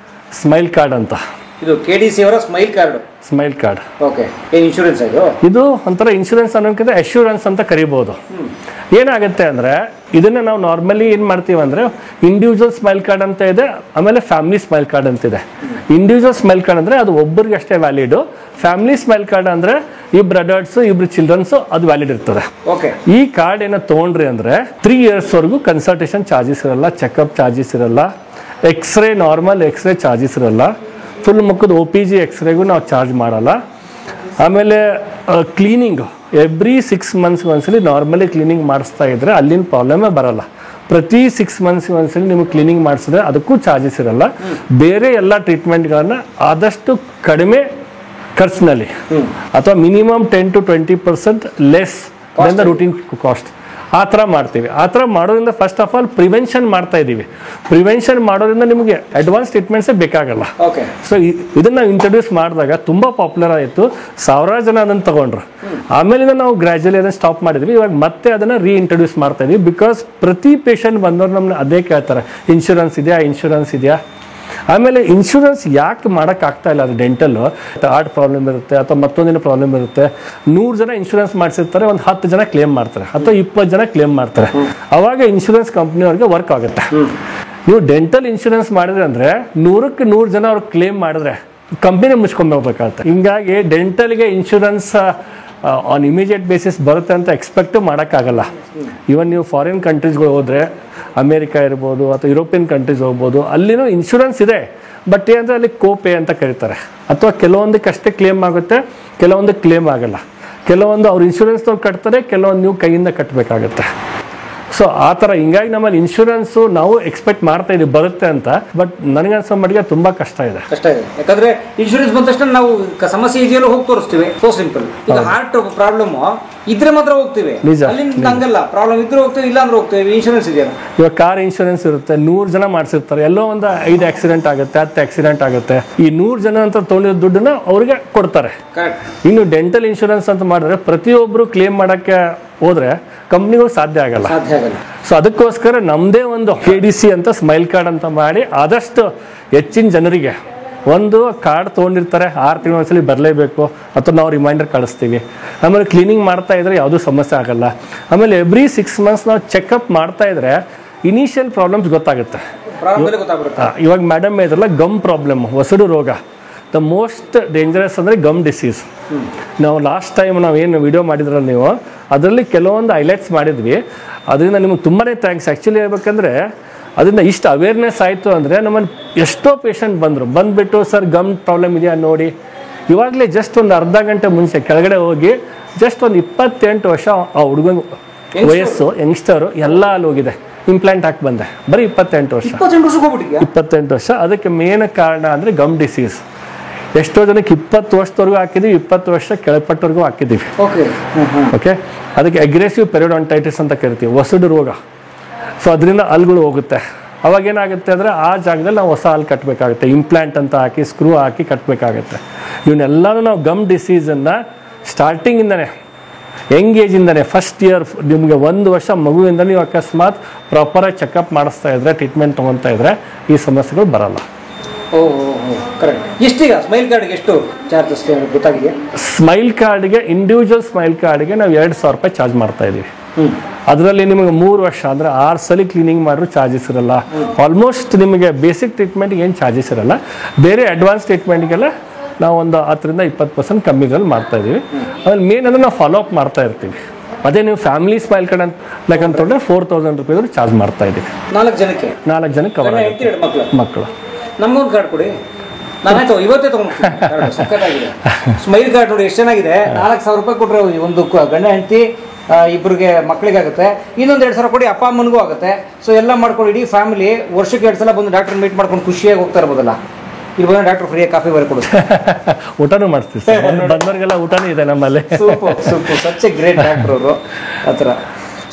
Speaker 2: ಸ್ಮೈಲ್ ಕಾರ್ಡ್ ಅಂತ.
Speaker 1: ಇದು KDC ಅವರ smile card.
Speaker 2: Smile card.
Speaker 1: Okay, ಏನು ಇನ್ಶೂರೆನ್ಸ್ ಇದು?
Speaker 2: ಇದು ಒಂಥರ ಇನ್ಶೂರೆನ್ಸ್ ಅನ್ನೋಕ್ಕಿಂತ ಅಶ್ಯೂರೆನ್ಸ್ ಅಂತ ಕರಿಬೋದು. ಏನಾಗುತ್ತೆ ಅಂದರೆ ಇದನ್ನು ನಾವು ನಾರ್ಮಲಿ ಏನು ಮಾಡ್ತೀವಿ ಅಂದರೆ ಇಂಡಿವಿಜುವಲ್ ಸ್ಮೈಲ್ ಕಾರ್ಡ್ ಅಂತ ಇದೆ, ಆಮೇಲೆ ಫ್ಯಾಮಿಲಿ ಸ್ಮೈಲ್ ಕಾರ್ಡ್ ಅಂತ ಇದೆ. ಇಂಡಿವಿಜುವಲ್ ಸ್ಮೈಲ್ ಕಾರ್ಡ್ ಅಂದರೆ ಅದು ಒಬ್ಬರಿಗೆ ಅಷ್ಟೇ ವ್ಯಾಲಿಡು. ಫ್ಯಾಮಿಲಿ ಸ್ಮೈಲ್ ಕಾರ್ಡ್ ಅಂದರೆ ಇಬ್ರು ಅಡಲ್ಟ್ಸು, ಇಬ್ರು ಚಿಲ್ಡ್ರನ್ಸು, ಅದು ವ್ಯಾಲಿಡ್ ಇರ್ತದೆ.
Speaker 1: ಓಕೆ,
Speaker 2: ಈ ಕಾರ್ಡ್ ಏನೋ ತೊಗೊಂಡ್ರಿ ಅಂದರೆ 3 yearsವರೆಗೂ ಕನ್ಸಲ್ಟೇಷನ್ ಚಾರ್ಜಸ್ ಇರಲ್ಲ, ಚೆಕಪ್ ಚಾರ್ಜಸ್ ಇರಲ್ಲ, ಎಕ್ಸ್ರೇ ನಾರ್ಮಲ್ ಎಕ್ಸ್ರೇ ಚಾರ್ಜಸ್ ಇರಲ್ಲ, ಫುಲ್ ಮುಖದ OPG ಎಕ್ಸ್ರೇಗೂ ನಾವು ಚಾರ್ಜ್ ಮಾಡಲ್ಲ. ಆಮೇಲೆ ಕ್ಲೀನಿಂಗ್ ಎವ್ರಿ 6 months ಒಂದ್ಸಲಿ ನಾರ್ಮಲಿ ಕ್ಲೀನಿಂಗ್ ಮಾಡಿಸ್ತಾ ಇದ್ರೆ ಅಲ್ಲಿನ ಪ್ರಾಬ್ಲಮೇ ಬರಲ್ಲ. ಪ್ರತಿ 6 months ಒಂದ್ಸಲಿ ನಿಮಗೆ ಕ್ಲೀನಿಂಗ್ ಮಾಡಿಸಿದ್ರೆ ಅದಕ್ಕೂ ಚಾರ್ಜಸ್ ಇರಲ್ಲ. ಬೇರೆ ಎಲ್ಲ ಟ್ರೀಟ್ಮೆಂಟ್ಗಳನ್ನ ಆದಷ್ಟು ಕಡಿಮೆ ಖರ್ಚಿನಲ್ಲಿ ಅಥವಾ minimum 10-20% less than the routine cost ಆ ಥರ ಮಾಡ್ತೀವಿ. ಆ ಥರ ಮಾಡೋದ್ರಿಂದ ಫಸ್ಟ್ ಆಫ್ ಆಲ್ ಪ್ರಿವೆನ್ಷನ್ ಮಾಡ್ತಾ ಇದ್ದೀವಿ. ಪ್ರಿವೆನ್ಷನ್ ಮಾಡೋದ್ರಿಂದ ನಿಮಗೆ ಅಡ್ವಾನ್ಸ್ ಟ್ರೀಟ್ಮೆಂಟ್ಸೇ ಬೇಕಾಗಲ್ಲ. ಸೊ ಇದನ್ನ ನಾವು ಇಂಟ್ರೊಡ್ಯೂಸ್ ಮಾಡಿದಾಗ ತುಂಬ ಪಾಪ್ಯುಲರ್ ಆಯಿತು, ಸಾವಿರಾರು ಜನ ಅದನ್ನು ತಗೊಂಡ್ರು. ಆಮೇಲಿಂದ ನಾವು ಗ್ರ್ಯಾಜುಯಲಿ ಅದನ್ನು ಸ್ಟಾಪ್ ಮಾಡಿದ್ವಿ. ಇವಾಗ ಮತ್ತೆ ಅದನ್ನು ರೀಇಂಟ್ರೊಡ್ಯೂಸ್ ಮಾಡ್ತಾ ಇದೀವಿ. ಬಿಕಾಸ್ ಪ್ರತಿ ಪೇಷಂಟ್ ಬಂದವ್ರು ನಮ್ಮನ್ನ ಅದೇ ಕೇಳ್ತಾರೆ, ಇನ್ಶೂರೆನ್ಸ್ ಇದೆಯಾ, ಇನ್ಶೂರೆನ್ಸ್ ಇದೆಯಾ. ಆಮೇಲೆ ಇನ್ಶೂರೆನ್ಸ್ ಯಾಕೆ ಮಾಡೋಕ್ಕಾಗ್ತಾ ಇಲ್ಲ, ಅದು ಡೆಂಟಲ್ಲು ಹಾರ್ಟ್ ಪ್ರಾಬ್ಲಮ್ ಇರುತ್ತೆ ಅಥವಾ ಮತ್ತೊಂದಿನ ಪ್ರಾಬ್ಲಮ್ ಇರುತ್ತೆ. 100 ಜನ ಇನ್ಶೂರೆನ್ಸ್ ಮಾಡಿಸಿರ್ತಾರೆ, ಒಂದು 10 ಜನ ಕ್ಲೇಮ್ ಮಾಡ್ತಾರೆ ಅಥವಾ 20 ಜನ ಕ್ಲೇಮ್ ಮಾಡ್ತಾರೆ. ಅವಾಗ ಇನ್ಶೂರೆನ್ಸ್ ಕಂಪ್ನಿಯವ್ರಿಗೆ ವರ್ಕ್ ಆಗುತ್ತೆ. ನೀವು ಡೆಂಟಲ್ ಇನ್ಶೂರೆನ್ಸ್ ಮಾಡಿದ್ರೆ ಅಂದರೆ 100ಕ್ಕೆ 100 ಜನ ಅವ್ರು ಕ್ಲೇಮ್ ಮಾಡಿದ್ರೆ ಕಂಪ್ನಿನೇ ಮುಚ್ಕೊಂಡು ಹೋಗ್ಬೇಕಾಗುತ್ತೆ. ಹಿಂಗಾಗಿ ಡೆಂಟಲ್ಗೆ ಇನ್ಶೂರೆನ್ಸ್ ಆನ್ ಇಮಿಡಿಯೇಟ್ ಬೇಸಿಸ್ ಬರುತ್ತೆ ಅಂತ ಎಕ್ಸ್ಪೆಕ್ಟು ಮಾಡೋಕ್ಕಾಗಲ್ಲ. ಇವನ್ ನೀವು ಫಾರಿನ್ ಕಂಟ್ರೀಸ್ಗಳು ಹೋದರೆ, ಅಮೇರಿಕಾ ಇರ್ಬೋದು ಅಥವಾ ಯುರೋಪಿಯನ್ ಕಂಟ್ರೀಸ್ ಹೋಗ್ಬೋದು, ಅಲ್ಲಿನೂ ಇನ್ಶೂರೆನ್ಸ್ ಇದೆ. ಬಟ್ ಏನಂದರೆ ಅಲ್ಲಿ ಕೋಪೇ ಅಂತ ಕರೀತಾರೆ. ಅಥವಾ ಕೆಲವೊಂದಕ್ಕೆ ಅಷ್ಟೇ ಕ್ಲೇಮ್ ಆಗುತ್ತೆ, ಕೆಲವೊಂದಕ್ಕೆ ಕ್ಲೇಮ್ ಆಗಲ್ಲ. ಕೆಲವೊಂದು ಅವ್ರು ಇನ್ಶೂರೆನ್ಸ್ನವ್ರು ಕಟ್ತಾರೆ, ಕೆಲವೊಂದು ನೀವು ಕೈಯಿಂದ ಕಟ್ಟಬೇಕಾಗತ್ತೆ. ಸೊ ಆ ಥರ ಹಿಂಗಾಗಿ ನಮ್ಮಲ್ಲಿ ಇನ್ಶೂರೆನ್ಸು ನಾವು ಎಕ್ಸ್ಪೆಕ್ಟ್ ಮಾಡ್ತಾ ಇದ್ದೀವಿ ಬರುತ್ತೆ ಅಂತ. ಬಟ್ ನನಗನ್ಸೋ ಮಟ್ಟಿಗೆ ತುಂಬ ಕಷ್ಟ ಇದೆ.
Speaker 1: ಯಾಕಂದ್ರೆ ಇನ್ಶೂರೆನ್ಸ್ ಬಂದ ತಕ್ಷಣ ನಾವು ಸಮಸ್ಯೆ ಇದೆಯಲ್ಲ ಹೋಗಿ ತೋರಿಸ್ತೀವಿ. So simple. ಈಗ ಹಾರ್ಟ್ ಪ್ರಾಬ್ಲಮ್ ಇದ್ರೆ ಮಾತ್ರ ಹೋಗ್ತೀವಿ, ಅಲ್ಲಿಂದ ಹಂಗಲ್ಲ. ಪ್ರಾಬ್ಲಮ್ ಇದ್ರೆ ಹೋಗ್ತೀವಿ, ಇಲ್ಲ ಅಂದ್ರೆ ಹೋಗ್ತೀವಿ. ಇನ್ಶೂರೆನ್ಸ್ ಇದೆಯಲ್ಲ,
Speaker 2: ಇವಾಗ ಕಾರ್ ಇನ್ಶೂರೆನ್ಸ್ ಇರುತ್ತೆ, 100 ಜನ ಮಾಡಿಸಿರ್ತಾರೆ. ಎಲ್ಲೋ ಒಂದು 5 ಆಕ್ಸಿಡೆಂಟ್ ಆಗುತ್ತೆ, 10 ಆಕ್ಸಿಡೆಂಟ್ ಆಗುತ್ತೆ. ಈ 100 ಜನ ಅಂತ ತೊಗೊಂಡಿರೋ ದುಡ್ಡನ್ನ ಅವ್ರಿಗೆ ಕೊಡ್ತಾರೆ. ಇನ್ನು ಡೆಂಟಲ್ ಇನ್ಶೂರೆನ್ಸ್ ಅಂತ ಮಾಡಿದ್ರೆ ಪ್ರತಿಯೊಬ್ಬರು ಕ್ಲೇಮ್ ಮಾಡೋಕ್ಕೆ ಹೋದ್ರೆ ಕಂಪ್ನಿಗಳು ಸಾಧ್ಯ ಆಗಲ್ಲ. ಸೊ ಅದಕ್ಕೋಸ್ಕರ ನಮ್ಮದೇ ಒಂದು KDC ಅಂತ ಸ್ಮೈಲ್ ಕಾರ್ಡ್ ಅಂತ ಮಾಡಿ ಆದಷ್ಟು ಹೆಚ್ಚಿನ ಜನರಿಗೆ ಒಂದು ಕಾರ್ಡ್ ತೊಗೊಂಡಿರ್ತಾರೆ, 6 ತಿಂಗಳ ಒಂದ್ಸಲಿ ಬರಲೇಬೇಕು ಅಥವಾ ನಾವು ರಿಮೈಂಡರ್ ಕಳಿಸ್ತೀವಿ. ಆಮೇಲೆ ಕ್ಲೀನಿಂಗ್ ಮಾಡ್ತಾ ಇದ್ರೆ ಯಾವುದೂ ಸಮಸ್ಯೆ ಆಗಲ್ಲ. ಆಮೇಲೆ ಎವ್ರಿ 6 ಮಂತ್ಸ್ ನಾವು ಚೆಕಪ್ ಮಾಡ್ತಾ ಇದ್ರೆ ಇನಿಷಿಯಲ್ ಪ್ರಾಬ್ಲಮ್ಸ್ ಗೊತ್ತಾಗುತ್ತೆ. ಇವಾಗ ಮೇಡಮ್ ಇದ್ರಲ್ಲ ಗಮ್ ಪ್ರಾಬ್ಲಮ್, ವಸಡು ರೋಗ, ದ ಮೋಸ್ಟ್ ಡೇಂಜರಸ್ ಅಂದರೆ ಗಮ್ ಡಿಸೀಸ್. ನಾವು ಲಾಸ್ಟ್ ಟೈಮ್ ನಾವೇನು ವಿಡಿಯೋ ಮಾಡಿದ್ರಲ್ಲ ನೀವು, ಅದರಲ್ಲಿ ಕೆಲವೊಂದು ಹೈಲೈಟ್ಸ್ ಮಾಡಿದ್ವಿ. ಅದರಿಂದ ನಿಮಗೆ ತುಂಬಾ ಥ್ಯಾಂಕ್ಸ್. ಆ್ಯಕ್ಚುಲಿ ಹೇಳ್ಬೇಕಂದ್ರೆ ಅದರಿಂದ ಇಷ್ಟು ಅವೇರ್ನೆಸ್ ಆಯಿತು ಅಂದರೆ ನಮ್ಮಲ್ಲಿ ಎಷ್ಟೋ ಪೇಷಂಟ್ ಬಂದುಬಿಟ್ಟು ಸರ್ ಗಮ್ ಪ್ರಾಬ್ಲಮ್ ಇದೆಯಾ ನೋಡಿ. ಇವಾಗಲೇ ಜಸ್ಟ್ ಒಂದು ಅರ್ಧ ಗಂಟೆ ಮುಂಚೆ ಕೆಳಗಡೆ ಹೋಗಿ ಜಸ್ಟ್ ಒಂದು 28 ವರ್ಷ ಆ ಹುಡುಗನ ವಯಸ್ಸು, ಯಂಗ್ಸ್ಟರು ಎಲ್ಲ ಅಲ್ಲಿ ಹೋಗಿದೆ. ಇಂಪ್ಲಾಂಟ್ ಹಾಕಿ ಬಂದೆ, ಬರೀ 28 ವರ್ಷ. 28 ವರ್ಷ. ಅದಕ್ಕೆ ಮೇನ್ ಕಾರಣ ಅಂದರೆ ಗಮ್ ಡಿಸೀಸ್. ಎಷ್ಟೋ ಜನಕ್ಕೆ 20 ವರ್ಷದವರೆಗೂ ಹಾಕಿದ್ದೀವಿ, 20 ವರ್ಷ ಕೆಳಪಟ್ಟವರೆಗೂ ಹಾಕಿದ್ದೀವಿ. ಓಕೆ, ಅದಕ್ಕೆ ಅಗ್ರೆಸಿವ್ ಪೆರಿಡಾಂಟೈಟಿಸ್ ಅಂತ ಕರಿತೀವಿ, ವಸಡು ರೋಗ. ಸೊ ಅದರಿಂದ ಹಲ್ಗಳು ಹೋಗುತ್ತೆ. ಅವಾಗ ಏನಾಗುತ್ತೆ ಅಂದರೆ ಆ ಜಾಗದಲ್ಲಿ ನಾವು ಹೊಸ ಹಲ್ಲು ಕಟ್ಟಬೇಕಾಗುತ್ತೆ, ಇಂಪ್ಲಾಂಟ್ ಅಂತ ಹಾಕಿ ಸ್ಕ್ರೂ ಹಾಕಿ ಕಟ್ಟಬೇಕಾಗುತ್ತೆ. ಇವನ್ನೆಲ್ಲನೂ ನಾವು ಗಮ್ ಡಿಸೀಸನ್ನು ಸ್ಟಾರ್ಟಿಂಗಿಂದನೇ, ಯಂಗ್ ಏಜಿಂದನೇ, ಫಸ್ಟ್ ಇಯರ್ ನಿಮಗೆ 1 ವರ್ಷ ಮಗುವಿಂದ ನೀವು ಅಕಸ್ಮಾತ್ ಪ್ರಾಪರಾಗಿ ಚೆಕಪ್ ಮಾಡಿಸ್ತಾ ಇದ್ರೆ, ಟ್ರೀಟ್ಮೆಂಟ್ ತೊಗೊತಾ ಇದ್ರೆ ಈ ಸಮಸ್ಯೆಗಳು ಬರಲ್ಲ.
Speaker 1: ಕರೆಕ್ಟ್. ಎಷ್ಟೀಗ ಸ್ಮೈಲ್ ಕಾರ್ಡ್ಗೆ ಎಷ್ಟು ಚಾರ್ಜಸ್ ಗೊತ್ತಾಗಿದೆ?
Speaker 2: ಸ್ಮೈಲ್ ಕಾರ್ಡ್ಗೆ, ಇಂಡಿವಿಜುವಲ್ ಸ್ಮೈಲ್ ಕಾರ್ಡ್ಗೆ ನಾವು 2,000 ರೂಪಾಯಿ ಚಾರ್ಜ್ ಮಾಡ್ತಾ ಇದ್ದೀವಿ. ಅದರಲ್ಲಿ ನಿಮಗೆ 3 ವರ್ಷ ಅಂದರೆ 6 ಸಲ ಕ್ಲೀನಿಂಗ್ ಮಾಡಿದ್ರು ಚಾರ್ಜಸ್ ಇರಲ್ಲ. ಆಲ್ಮೋಸ್ಟ್ ನಿಮಗೆ ಬೇಸಿಕ್ ಟ್ರೀಟ್ಮೆಂಟ್ಗೆ ಏನು ಚಾರ್ಜಸ್ ಇರಲ್ಲ. ಬೇರೆ ಅಡ್ವಾನ್ಸ್ ಟ್ರೀಟ್ಮೆಂಟ್ಗೆಲ್ಲ ನಾವು ಒಂದು 10-20% ಕಮ್ಮಿಗಳಲ್ಲಿ ಮಾಡ್ತಾ ಇದ್ದೀವಿ. ಆಮೇಲೆ ಮೇನ್ ಅಂದರೆ ನಾವು ಫಾಲೋ ಅಪ್ ಮಾಡ್ತಾ ಇರ್ತೀವಿ. ಅದೇ ನೀವು ಫ್ಯಾಮಿಲಿ ಸ್ಮೈಲ್ ಕಾರ್ಡ್ ಅಂತ ಲೆಕ್ಕಂತಂದ್ರೆ 4,000 ರೂಪಾಯಿ ಚಾರ್ಜ್ ಮಾಡ್ತಾ ಇದ್ದೀವಿ.
Speaker 1: 4 ಜನಕ್ಕೆ
Speaker 2: 4 ಜನಕ್ಕೆ ಕವರ್ ಆಗುತ್ತೆ. ಮಕ್ಕಳು
Speaker 1: ನಮ್ಗೊಂದು ಕಾರ್ಡ್ ಕೊಡಿ, ನಾನಾಯ್ತು ಇವತ್ತೇ ತಗೊಂಡು. ಸಕ್ಕತ್ತಾಗಿದೆ ಸ್ಮೈಲ್ ಕಾರ್ಡ್ ನೋಡಿ, ಎಷ್ಟು ಚೆನ್ನಾಗಿದೆ. 4,000 ರೂಪಾಯಿ ಕೊಟ್ಟರೆ ಒಂದು ಗಂಡ ಹೆಂಡತಿ ಇಬ್ಬರಿಗೆ ಮಕ್ಕಳಿಗಾಗುತ್ತೆ. ಇನ್ನೊಂದು 2,000 ಕೊಡಿ, ಅಪ್ಪ ಅಮ್ಮನಿಗೂ ಆಗುತ್ತೆ. ಸೊ ಎಲ್ಲ ಮಾಡ್ಕೊಂಡು ಇಡೀ ಫ್ಯಾಮಿಲಿ ವರ್ಷಕ್ಕೆ 2 ಸಲ ಬಂದು ಡಾಕ್ಟರ್ ಮೀಟ್ ಮಾಡ್ಕೊಂಡು ಖುಷಿಯಾಗಿ ಹೋಗ್ತಾ ಇರ್ಬೋದಲ್ಲ. ಇಲ್ಲಿ ಬಂದು ಡಾಕ್ಟರ್ ಫ್ರೀಯಾಗಿ ಕಾಫಿ ಬರ ಕೊಡು,
Speaker 2: ಊಟನೂ ಮಾಡ್ತೀವಿ. ಬಂದವರಿಗೆಲ್ಲ ಊಟನೂ ಇದೆ ನಮ್ಮಲ್ಲಿ.
Speaker 1: Super super, such A great doctor ಅವರು ಆ ಥರ.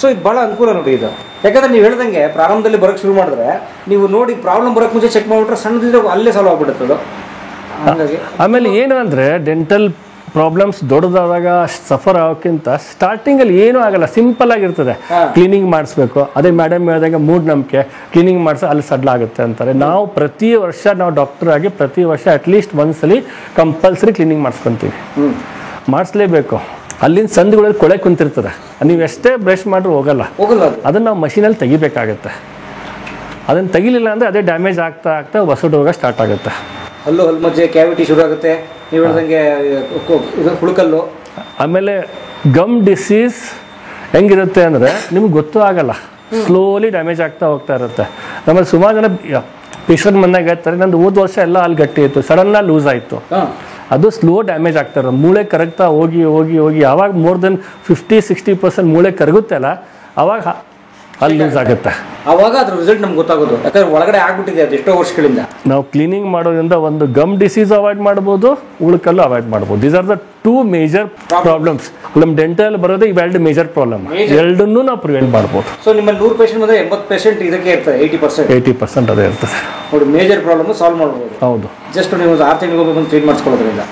Speaker 1: ಸೊ ಇದು ಭಾಳ ಅನುಕೂಲ ನೋಡಿ ಇದು. ಯಾಕಂದ್ರೆ ನೀವು ಹೇಳ್ದಂಗೆ ಪ್ರಾರಂಭದಲ್ಲಿ ಬರೋಕ್ಕೆ ಶುರು ಮಾಡಿದ್ರೆ ನೀವು ನೋಡಿ ಪ್ರಾಬ್ಲಮ್ ಬರೋಕ್ಕೆ ಮುಂಚೆ ಚೆಕ್ ಮಾಡಿಬಿಟ್ರೆ ಸಣ್ಣದಿದ್ರೆ ಅಲ್ಲೇ ಸಾಲ್ವ್ ಆಗ್ಬಿಡುತ್ತೆ ಅದು. ಹಾಗಾಗಿ
Speaker 2: ಆಮೇಲೆ ಏನು ಅಂದರೆ ಡೆಂಟಲ್ ಪ್ರಾಬ್ಲಮ್ಸ್ ದೊಡ್ಡದಾದಾಗ ಸಫರ್ ಆಗೋಕ್ಕಿಂತ ಸ್ಟಾರ್ಟಿಂಗಲ್ಲಿ ಏನೂ ಆಗಲ್ಲ, ಸಿಂಪಲ್ ಆಗಿರ್ತದೆ. ಕ್ಲೀನಿಂಗ್ ಮಾಡಿಸ್ಬೇಕು, ಅದೇ ಮೇಡಮ್ ಹೇಳಿದಾಗ ಮೂಢನಂಬಿಕೆ, ಕ್ಲೀನಿಂಗ್ ಮಾಡಿಸಿ ಅಲ್ಲಿ ಸಡ್ಲ ಆಗುತ್ತೆ ಅಂತಾರೆ. ನಾವು ಪ್ರತಿ ವರ್ಷ ನಾವು ಡಾಕ್ಟರ್ ಆಗಿ ಪ್ರತಿ ವರ್ಷ ಅಟ್ಲೀಸ್ಟ್ ಒಂದ್ಸಲಿ ಕಂಪಲ್ಸರಿ ಕ್ಲೀನಿಂಗ್ ಮಾಡಿಸ್ಕೊತೀವಿ, ಮಾಡಿಸ್ಲೇಬೇಕು. ಅಲ್ಲಿನ ಸಂದುಗಳಲ್ಲಿ ಕೊಳೆ ಕುಂತಿರ್ತದೆ, ನೀವು ಎಷ್ಟೇ ಬ್ರಷ್ ಮಾಡಿದ್ರು ಹೋಗಲ್ಲ. ಅದನ್ನು ನಾವು ಮಷೀನಲ್ಲಿ ತೆಗಿಬೇಕಾಗತ್ತೆ. ಅದನ್ನು ತೆಗಿಲಿಲ್ಲ ಅಂದರೆ ಅದೇ ಡ್ಯಾಮೇಜ್ ಆಗ್ತಾ ಆಗ್ತಾ ವಸಡು ರೋಗ ಸ್ಟಾರ್ಟ್ ಆಗುತ್ತೆ.
Speaker 1: ಹಲ್ಲು ಮಧ್ಯೆ ಕ್ಯಾವಿಟಿ ಶುರು ಆಗುತ್ತೆ, ನೀವು ಹೇಳ್ದಂಗೆ ಇದು ಹುಳುಕಲ್ಲು.
Speaker 2: ಆಮೇಲೆ ಗಮ್ ಡಿಸೀಸ್ ಹೆಂಗಿರುತ್ತೆ ಅಂದರೆ ನಿಮ್ಗೆ ಗೊತ್ತೂ ಆಗಲ್ಲ, ಸ್ಲೋಲಿ ಡ್ಯಾಮೇಜ್ ಆಗ್ತಾ ಹೋಗ್ತಾ ಇರುತ್ತೆ. ನಮ್ಮಲ್ಲಿ ಸುಮಾರು ಜನ ಪೇಷಂಟ್ ಮನೆಯಾಗ ಹೇಳ್ತಾರೆ, ನಂದು ಹೋದ ವರ್ಷ ಎಲ್ಲ ಅಲ್ಲಿ ಗಟ್ಟಿ ಇತ್ತು, ಸಡನ್ನಾಗಿ ಲೂಸ್ ಆಯಿತು. ಅದು ಸ್ಲೋ ಡ್ಯಾಮೇಜ್ ಆಗ್ತಾರೆ. ಮೂಳೆ ಕರಗ್ತಾ ಹೋಗಿ ಹೋಗಿ ಹೋಗಿ ಯಾವಾಗ ಮೋರ್ ದೆನ್ 50-60% ಮೂಳೆ ಕರಗುತ್ತೆ ಅಲ್ಲ, ಅವಾಗ ಅಲ್ಲಿ ಲೂಸ್ ಆಗುತ್ತೆ.
Speaker 1: ಅವಾಗ ಅದ್ರ ರಿಸಲ್ಟ್ ನಮ್ಗೆ ಗೊತ್ತಾಗೋದು, ಯಾಕಂದ್ರೆ ಒಳಗಡೆ ಆಗ್ಬಿಟ್ಟಿದೆ ಅದು ಎಷ್ಟೋ ವರ್ಷಗಳಿಂದ.
Speaker 2: ನಾವು ಕ್ಲೀನಿಂಗ್ ಮಾಡೋದ್ರಿಂದ ಒಂದು ಗಮ್ ಡಿಸೀಸ್ ಅವಾಯ್ಡ್ ಮಾಡ್ಬೋದು, ಉಳುಕಲ್ಲು ಅವಾಯ್ಡ್ ಮಾಡ್ಬೋದು. These are the 2 major problems. ನಮ್ಮ ಡೆಂಟಲ್ ಬರೋದೇ ಇವೆರಡು ಮೇಜರ್ ಪ್ರಾಬ್ಲಮ್, ಎರಡನ್ನೂ ನಾವು ಪ್ರಿವೆಂಟ್ ಮಾಡ್ಬೋದು.
Speaker 1: ಸೊ ನಿಮ್ಮಲ್ಲಿ 100 ಪೇಷಂಟ್ ಬಂದರೆ 80% ಇದಕ್ಕೆ ಇರ್ತದೆ, 80%
Speaker 2: ಅದೇ ಇರ್ತದೆ.
Speaker 1: ನೋಡಿ ಮೇಜರ್ ಪ್ರಾಬ್ಲಮ್ ಸಾಲ್ವ್ ಮಾಡ್ಬೋದು.
Speaker 2: ಹೌದು,
Speaker 1: ಜಸ್ಟ್ ನೀವು 6 ತಿಂಗಳಿಗೆ ಬಂದು ಟ್ರೀಟ್ ಮಾಡಿಸ್ಕೊಳ್ಳೋದ್ರಿಂದ.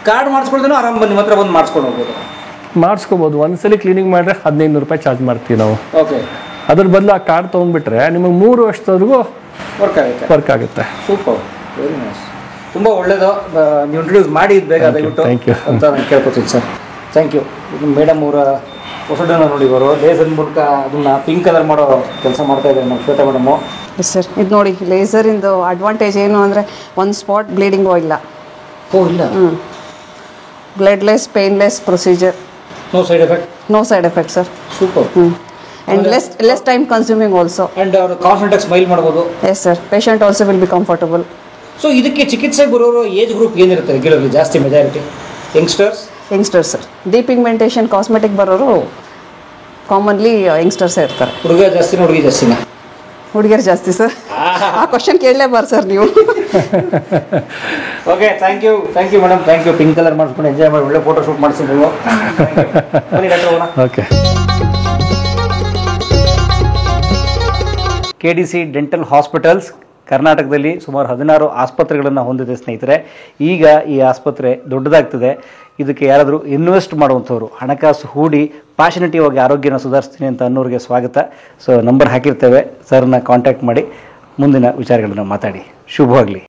Speaker 1: ಕಾರ್ಡ್ ಮಾಡಿಸ್ಕೊಳ್ದೇನೋ ಆರಾಮ್ ನಿಮ್ಮ ಹತ್ರ ಬಂದು ಮಾಡಿಸ್ಕೊಂಡು ಹೋಗ್ಬೋದು,
Speaker 2: ಮಾಡಿಸ್ಕೋಬೋದು. ಒಂದ್ಸಲಿ ಕ್ಲೀನಿಂಗ್ ಮಾಡಿದ್ರೆ 1,500 ರೂಪಾಯಿ ಚಾರ್ಜ್ ಮಾಡ್ತೀವಿ ನಾವು.
Speaker 1: ಓಕೆ,
Speaker 2: ಅದ್ರ ಬದಲು ಆ ಕಾರ್ಡ್ ತೊಗೊಂಡ್ಬಿಟ್ರೆ ನಿಮಗೆ 3 ವರ್ಷದವರೆಗೂ ವರ್ಕ್ ಆಗುತ್ತೆ.
Speaker 1: ಸೂಪರ್, ವೆರಿ ನೈಸ್, ತುಂಬ ಒಳ್ಳೇದು. ನೀವು ಇಂಟ್ರೊಡ್ಯೂಸ್ ಮಾಡಿ ಬೇಗ ದಯವಿಟ್ಟು ಅಂತ ನಾನು ಕೇಳ್ಕೊತೀನಿ ಸರ್. Thank you. ಮೇಡಮ್ ಅವರ ಹೊಸಡನ್ನು ನೋಡಿ, ಅವರು ಲೇಸರ್ ಮೂಲಕ ಅದನ್ನು ಪಿಂಕ್ ಕಲರ್ ಮಾಡೋ ಕೆಲಸ ಮಾಡ್ತಾ ಇದ್ದಾರೆ ನಮ್ಮ ಶ್ವೇತಾ ಮೇಡಮು.
Speaker 4: ಸರ್ ಇದು ನೋಡಿ, ಲೇಸರಿಂದು ಅಡ್ವಾಂಟೇಜ್ ಏನು ಅಂದರೆ ಒಂದು ಸ್ಪಾಟ್ ಬ್ಲೀಡಿಂಗು ಇಲ್ಲ.
Speaker 1: ಇಲ್ಲ,
Speaker 4: bloodless painless procedure.
Speaker 1: No side effect.
Speaker 4: No side effect sir.
Speaker 1: Super.
Speaker 4: And less time consuming also.
Speaker 1: And ಅವರು ಕಾನ್ಫಿಡೆಂಟ್ ಆಗಿ ಸ್ಮೈಲ್ ಮಾಡ್ಬೋದು.
Speaker 4: Yes sir. Patient also will be comfortable.
Speaker 1: So ಇದಕ್ಕೆ ಚಿಕಿತ್ಸೆ ಬರೋರು ಏಜ್ ಗ್ರೂಪ್ ಏನಿರುತ್ತೆ regularly ಜಾಸ್ತಿ majority? Youngsters sir. Depigmentation cosmetic ಬರೋರು commonly youngsters ಇರ್ತಾರೆ. ಹುಡುಗ ಜಾಸ್ತಿನ ಹುಡುಗಿ ಜಾಸ್ತಿನ?
Speaker 4: ಹುಡುಗಿಯರು ಜಾಸ್ತಿ ಸರ್. ಆ ಕ್ವಶನ್ ಕೇಳಲೇಬಾರ್ದು ಸರ್ ನೀವು.
Speaker 1: Okay, thank you madam, thank you. Pink colour ಮಾಡಿಸ್ಕೊಂಡು ಎಂಜಾಯ್ ಮಾಡಿ ಒಳ್ಳೆ ಫೋಟೋ ಶೂಟ್ ಮಾಡಿಸಿ ನೀವು.
Speaker 2: ಓಕೆ.
Speaker 7: KDC ಡೆಂಟಲ್ ಹಾಸ್ಪಿಟಲ್ಸ್ ಕರ್ನಾಟಕದಲ್ಲಿ ಸುಮಾರು 16 ಆಸ್ಪತ್ರೆಗಳನ್ನು ಹೊಂದಿದೆ ಸ್ನೇಹಿತರೆ. ಈಗ ಈ ಆಸ್ಪತ್ರೆ ದೊಡ್ಡದಾಗ್ತದೆ. ಇದಕ್ಕೆ ಯಾರಾದರೂ ಇನ್ವೆಸ್ಟ್ ಮಾಡುವಂಥವ್ರು, ಹಣಕಾಸು ಹೂಡಿ ಪ್ಯಾಷನೇಟಿವ್ ಆಗಿ ಆರೋಗ್ಯನ ಸುಧಾರಿಸ್ತೀನಿ ಅಂತ ಅನ್ನೋರಿಗೆ ಸ್ವಾಗತ. ಸೊ ನಂಬರ್ ಹಾಕಿರ್ತೇವೆ, ಸರ್ನ ಕಾಂಟ್ಯಾಕ್ಟ್ ಮಾಡಿ ಮುಂದಿನ ವಿಚಾರಗಳನ್ನು ಮಾತಾಡಿ. ಶುಭವಾಗಲಿ.